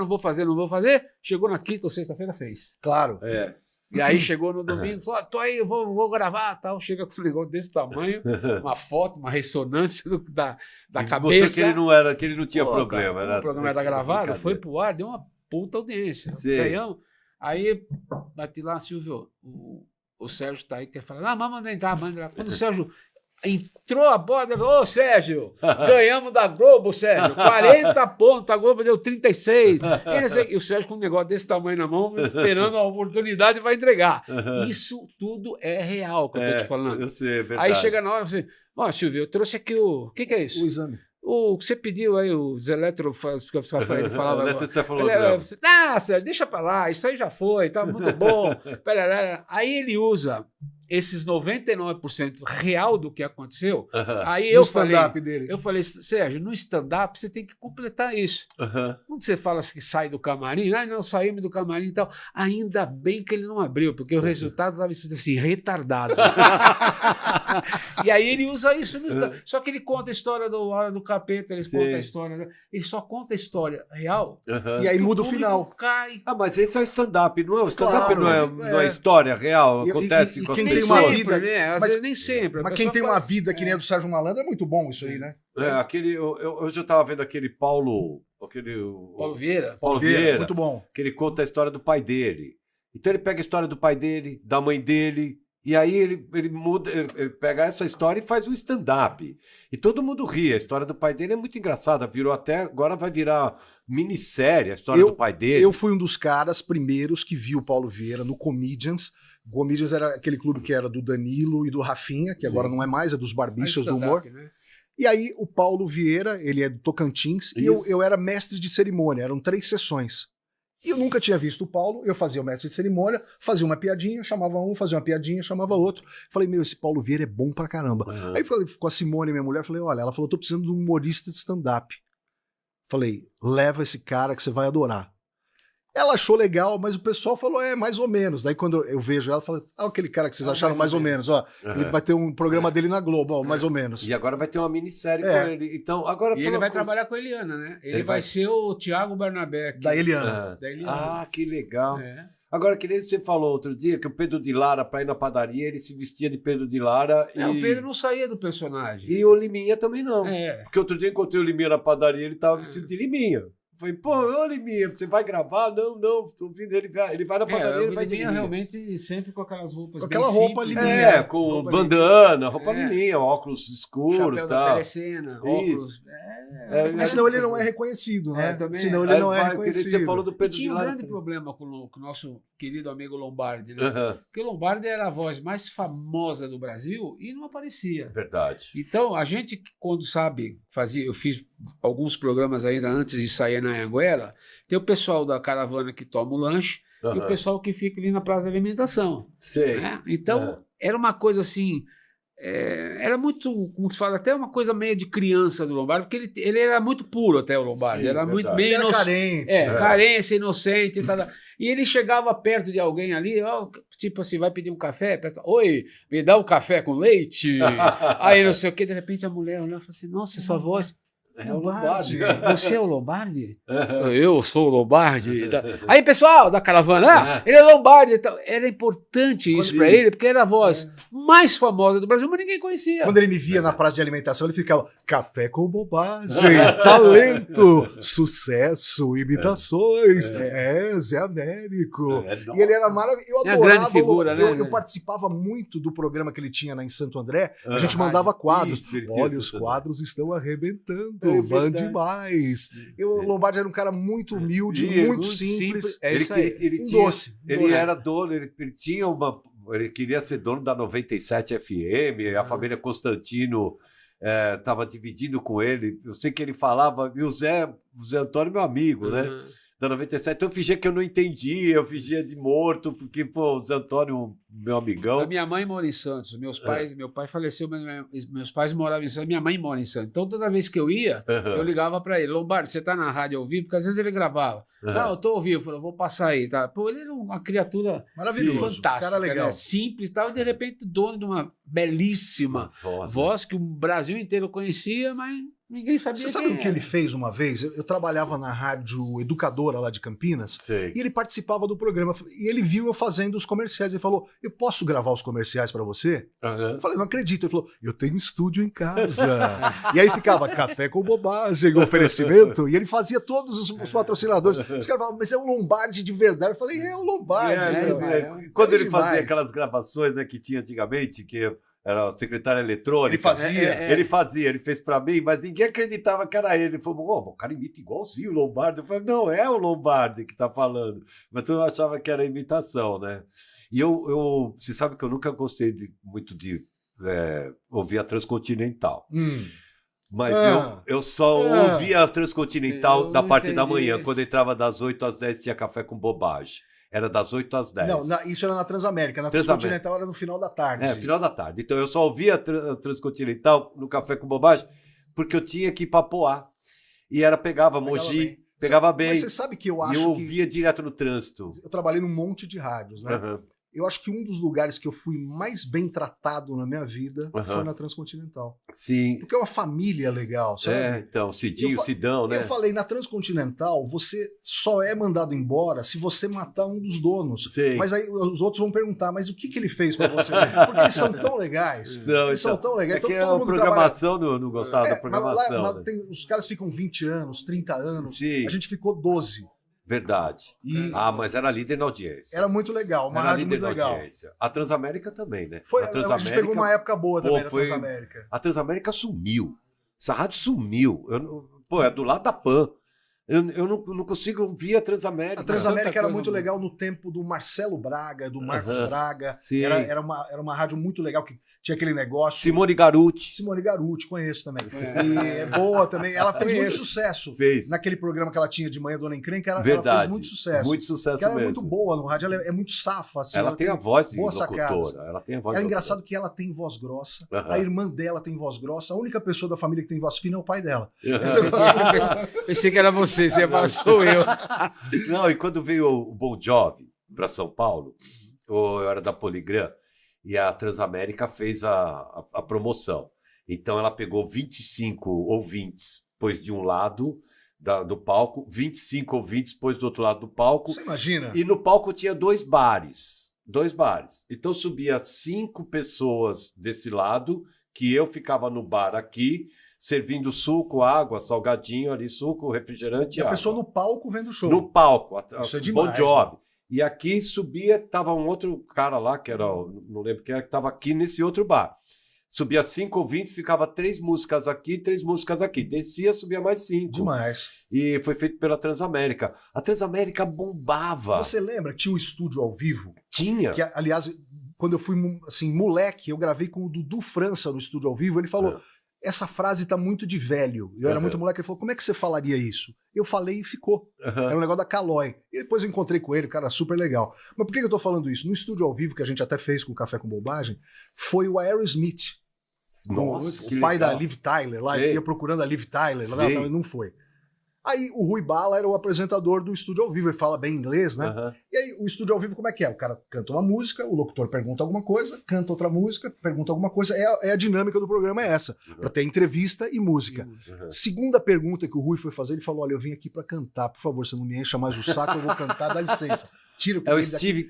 Chegou na quinta ou sexta-feira, fez. Claro. E aí chegou no domingo, falou, tô aí, vou gravar, tal. Chega com um negócio desse tamanho, uma foto, uma ressonância da cabeça. Mostrou que ele não tinha problema. Cara, o programa era gravado, foi pro ar, deu uma puta audiência. Ganhamos. Aí, bati lá, Silvio, o Sérgio tá aí, quer falar, manda entrar. Quando o Sérgio entrou a bola, ele falou, ô Sérgio, ganhamos da Globo, Sérgio, 40 pontos, a Globo deu 36. E o Sérgio com um negócio desse tamanho na mão, esperando a oportunidade, vai entregar. Isso tudo é real, que eu tô te falando. Eu sei, é verdade. Aí chega na hora, você, Silvio, eu trouxe aqui o que é isso? O exame. O que você pediu aí, os ele falava. Sérgio, deixa pra lá, isso aí já foi, tá muito bom. Aí ele usa esses 99% real do que aconteceu. Aí eu falei, Sérgio, no stand-up você tem que completar isso. Quando você fala que sai do camarim, não saímos do camarim e tal, ainda bem que ele não abriu, porque o resultado estava escrito assim, retardado. E aí ele usa isso no stand-up. Só que ele conta a história do Hora do Capeta, ele só conta a história real. E aí muda o final. Cai. Mas esse é o stand-up, não é? O stand-up não é história real, acontece com as pessoas. Tem uma vida, né? Às vezes nem sempre. Mas quem tem uma vida que nem a do Sérgio Malandro é muito bom isso aí, né? Hoje eu estava vendo aquele Paulo Vieira. Paulo Vieira, muito bom. Que ele conta a história do pai dele. Então ele pega a história do pai dele, da mãe dele, e aí ele muda, ele pega essa história e faz um stand-up. E todo mundo ri. A história do pai dele é muito engraçada. Agora vai virar minissérie a história do pai dele. Eu fui um dos caras primeiros que viu o Paulo Vieira no Comedians. O Comedians era aquele clube que era do Danilo e do Rafinha, que agora não é mais, é dos barbichas do humor. Né? E aí o Paulo Vieira, ele é do Tocantins, e eu era mestre de cerimônia, eram 3 sessões. E eu nunca tinha visto o Paulo, eu fazia o mestre de cerimônia, fazia uma piadinha, chamava um, fazia uma piadinha, chamava outro. Falei, esse Paulo Vieira é bom pra caramba. Aí falei com a Simone, minha mulher, falei, olha, ela falou, tô precisando de um humorista de stand-up. Falei, leva esse cara que você vai adorar. Ela achou legal, mas o pessoal falou, mais ou menos. Daí quando eu vejo ela, eu falo, aquele cara que vocês acharam mais ou menos, ele vai ter um programa dele na Globo, mais ou menos. E agora vai ter uma minissérie com ele. Então, agora ele vai trabalhar com a Eliana, né? Ele vai ser o Thiago Bernabé. Da Eliana. Que legal. Agora, que nem você falou outro dia, que o Pedro de Lara, para ir na padaria, ele se vestia de Pedro de Lara. O Pedro não saía do personagem. E o Liminha também não. Porque outro dia eu encontrei o Liminha na padaria, ele estava vestido de Liminha. Falei, ô Liminha, você vai gravar? Não, tô vindo. Ele vai na padaria, ele vai de Liminha. Realmente sempre com aquelas roupas. Com aquela roupa Liminha. Com bandana, roupa Liminha, óculos escuros. Chapéu da Telecena, óculos. Porque senão ele não é reconhecido, né? Senão ele não é reconhecido. Você falou do Pedro e tinha um grande problema com o nosso querido amigo Lombardi, né? Porque o Lombardi era a voz mais famosa do Brasil e não aparecia. Verdade. Então, a gente, quando sabe, eu fiz alguns programas ainda antes de sair na Anhanguera, tem o pessoal da caravana que toma o lanche e o pessoal que fica ali na praça da alimentação. Sei. Né? Então, era uma coisa assim... era muito, como se fala, até uma coisa meio de criança do Lombardi, porque ele era muito puro até o Lombardi, era muito meio era carente. Carência, inocente e tal. E ele chegava perto de alguém ali, tipo assim, vai pedir um café? Oi, me dá um café com leite? Aí não sei o que, de repente a mulher olhava e falou assim, nossa, essa voz... É o Lombardi. Você é o Lombardi? Eu sou o Lombardi. Aí, pessoal da caravana, ele é Lombardi. Era importante isso para ele, porque era a voz mais famosa do Brasil, mas ninguém conhecia. Quando ele me via na praça de alimentação, ele ficava, café com bobagem, talento, sucesso, imitações, Zé Américo. E ele era maravilhoso. Eu adorava. Grande figura, né? Eu participava muito do programa que ele tinha lá em Santo André. A gente mandava quadros. Olha, os quadros estão arrebentando. Bom demais. O Lombardi era um cara muito humilde, muito simples. Ele era dono, ele tinha ele queria ser dono da 97 FM, a família Constantino estava dividindo com ele. Eu sei que ele falava, e o Zé Antônio, meu amigo, né? Da 97, então eu fingia que eu não entendia, eu fingia de morto, porque, o Zé Antônio, meu amigão... A minha mãe mora em Santos, meu pai faleceu, mas meus pais moravam em Santos, minha mãe mora em Santos. Então, toda vez que eu ia, eu ligava para ele, Lombardi, você tá na rádio ao vivo? Porque às vezes ele gravava. Não, eu tô ao vivo, eu falei, vou passar aí, tá? Pô, ele era uma criatura fantástica, cara legal. Né? Simples e tal, e de repente dono de uma belíssima voz que o Brasil inteiro conhecia, mas... Ninguém sabia. Você sabe o que ele fez uma vez? Eu trabalhava na rádio Educadora lá de Campinas. Sei. E ele participava do programa. E ele viu eu fazendo os comerciais. Ele falou, eu posso gravar os comerciais pra você? Eu falei, não acredito. Ele falou, eu tenho estúdio em casa. E aí ficava café com bobagem, oferecimento. E ele fazia todos os patrocinadores. Os caras falavam, mas é um Lombardi de verdade. Eu falei, é o Lombardi. Quando ele fazia aquelas gravações, né, que tinha antigamente, que era o secretário eletrônico. Ele fazia. Ele fez pra mim, mas ninguém acreditava que era ele. Ele falou, o cara imita igualzinho o Lombardi. Eu falei, não, é o Lombardi que tá falando. Mas tu não achava que era imitação, né? E você sabe que eu nunca gostei muito de ouvir a Transcontinental. Mas eu só ouvia a Transcontinental da parte da manhã. Quando entrava das 8 às 10 tinha café com bobagem. Era das 8 às 10. Não, isso era na Transamérica. Na Transcontinental era no final da tarde. Final da tarde. Então eu só ouvia a Transcontinental no Café com Bobagem porque eu tinha que ir para Poá. E pegava Mogi, pegava bem. Mas você sabe que eu acho que... eu ouvia direto no trânsito. Eu trabalhei num monte de rádios, né? Eu acho que um dos lugares que eu fui mais bem tratado na minha vida foi na Transcontinental. Sim. Porque é uma família legal, sabe? Então, o Cidinho, o Sidão, né? Eu falei, na Transcontinental, você só é mandado embora se você matar um dos donos. Sim. Mas aí os outros vão perguntar, mas o que ele fez pra você? Porque eles são tão legais. Eles são tão legais. É que a programação não gostava da programação. Lá, os caras ficam 20 anos, 30 anos. Sim. A gente ficou 12. Verdade. Mas era líder na audiência. Era muito legal, uma rádio muito legal. Audiência. A Transamérica também, né? A gente pegou uma época boa também na Transamérica. A Transamérica sumiu. Essa rádio sumiu. É do lado da PAN. Eu não consigo ouvir a Transamérica. A Transamérica era muito legal no tempo do Marcelo Braga, do Marcos Braga. Sim. Era uma rádio muito legal, que tinha aquele negócio. Simone Garuti, conheço também. E é boa também. Ela fez muito sucesso. Naquele programa que ela tinha de manhã, Dona Encrenca, ela fez muito sucesso. Muito sucesso mesmo. Ela é muito boa no rádio, ela é muito safa. Assim, ela tem a voz de boa locutora. Ela tem a voz é engraçado que ela tem voz grossa. A irmã dela tem voz grossa. A única pessoa da família que tem voz fina é o pai dela. Pensei que era você passou eu. Não, e quando veio o Bon Jovi para São Paulo, eu era da Poligram, e a Transamérica fez a promoção. Então ela pegou 25 ouvintes, pôs de um lado do palco, 25 ouvintes, pôs do outro lado do palco. Você imagina? E no palco tinha 2 bares. 2 bares. Então subia 5 pessoas desse lado, que eu ficava no bar aqui, servindo suco, água, salgadinho ali, suco, refrigerante e água. A pessoa no palco vendo o show. No palco. Isso é demais. Bon Jovi. Né? E aqui subia, tava um outro cara lá, que era, não lembro quem era, que estava aqui nesse outro bar. Subia 5 ouvintes, ficava 3 músicas aqui, 3 músicas aqui. Descia, subia mais 5. Demais. E foi feito pela Transamérica. A Transamérica bombava. Você lembra que tinha um estúdio ao vivo? Tinha. Que, aliás, quando eu fui assim, moleque, eu gravei com o Dudu França no estúdio ao vivo, ele falou... Essa frase tá muito de velho. Eu era muito moleque, ele falou, como é que você falaria isso? Eu falei e ficou. Era um negócio da Calói. E depois eu encontrei com ele, cara, super legal. Mas por que eu tô falando isso? No estúdio ao vivo, que a gente até fez com o Café com Bobagem, foi o Aerosmith. Nossa, o pai da Liv Tyler, lá, ia procurando a Liv Tyler, lá, não foi. Aí o Rui Bala era o apresentador do estúdio ao vivo, ele fala bem inglês, né? E aí o estúdio ao vivo como é que é? O cara canta uma música, o locutor pergunta alguma coisa, canta outra música, pergunta alguma coisa, a dinâmica do programa é essa, para ter entrevista e música. Segunda pergunta que o Rui foi fazer, ele falou, olha, eu vim aqui para cantar, por favor, você não me encha mais o saco, eu vou cantar, dá licença. Tira o Steve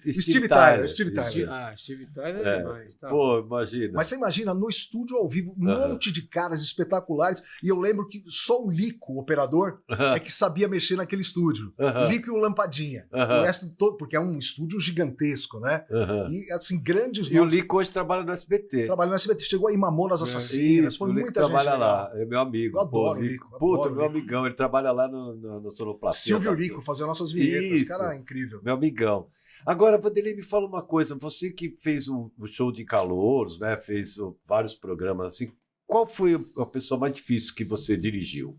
Tyler. Steve Tyler é demais. Tá. Pô, imagina. Mas você imagina, no estúdio ao vivo, um monte de caras espetaculares. E eu lembro que só o Lico, o operador, é que sabia mexer naquele estúdio. O Lico e o Lampadinha. O resto todo, porque é um estúdio gigantesco, né? E assim, grandes nomes. E o Lico hoje trabalha no SBT. Trabalha no SBT. Chegou aí Mamonas Assassinas. Foi muita gente. Trabalha lá. É meu amigo. Eu adoro o Lico. Puta, meu amigão. Ele trabalha lá no Sonoplastia. Silvio Lico, fazendo nossas vinhetas. Cara, incrível. Meu amigão. Agora, Vanderlei, me fala uma coisa. Você que fez o show de calouros, né? Fez vários programas assim. Qual foi a pessoa mais difícil que você dirigiu?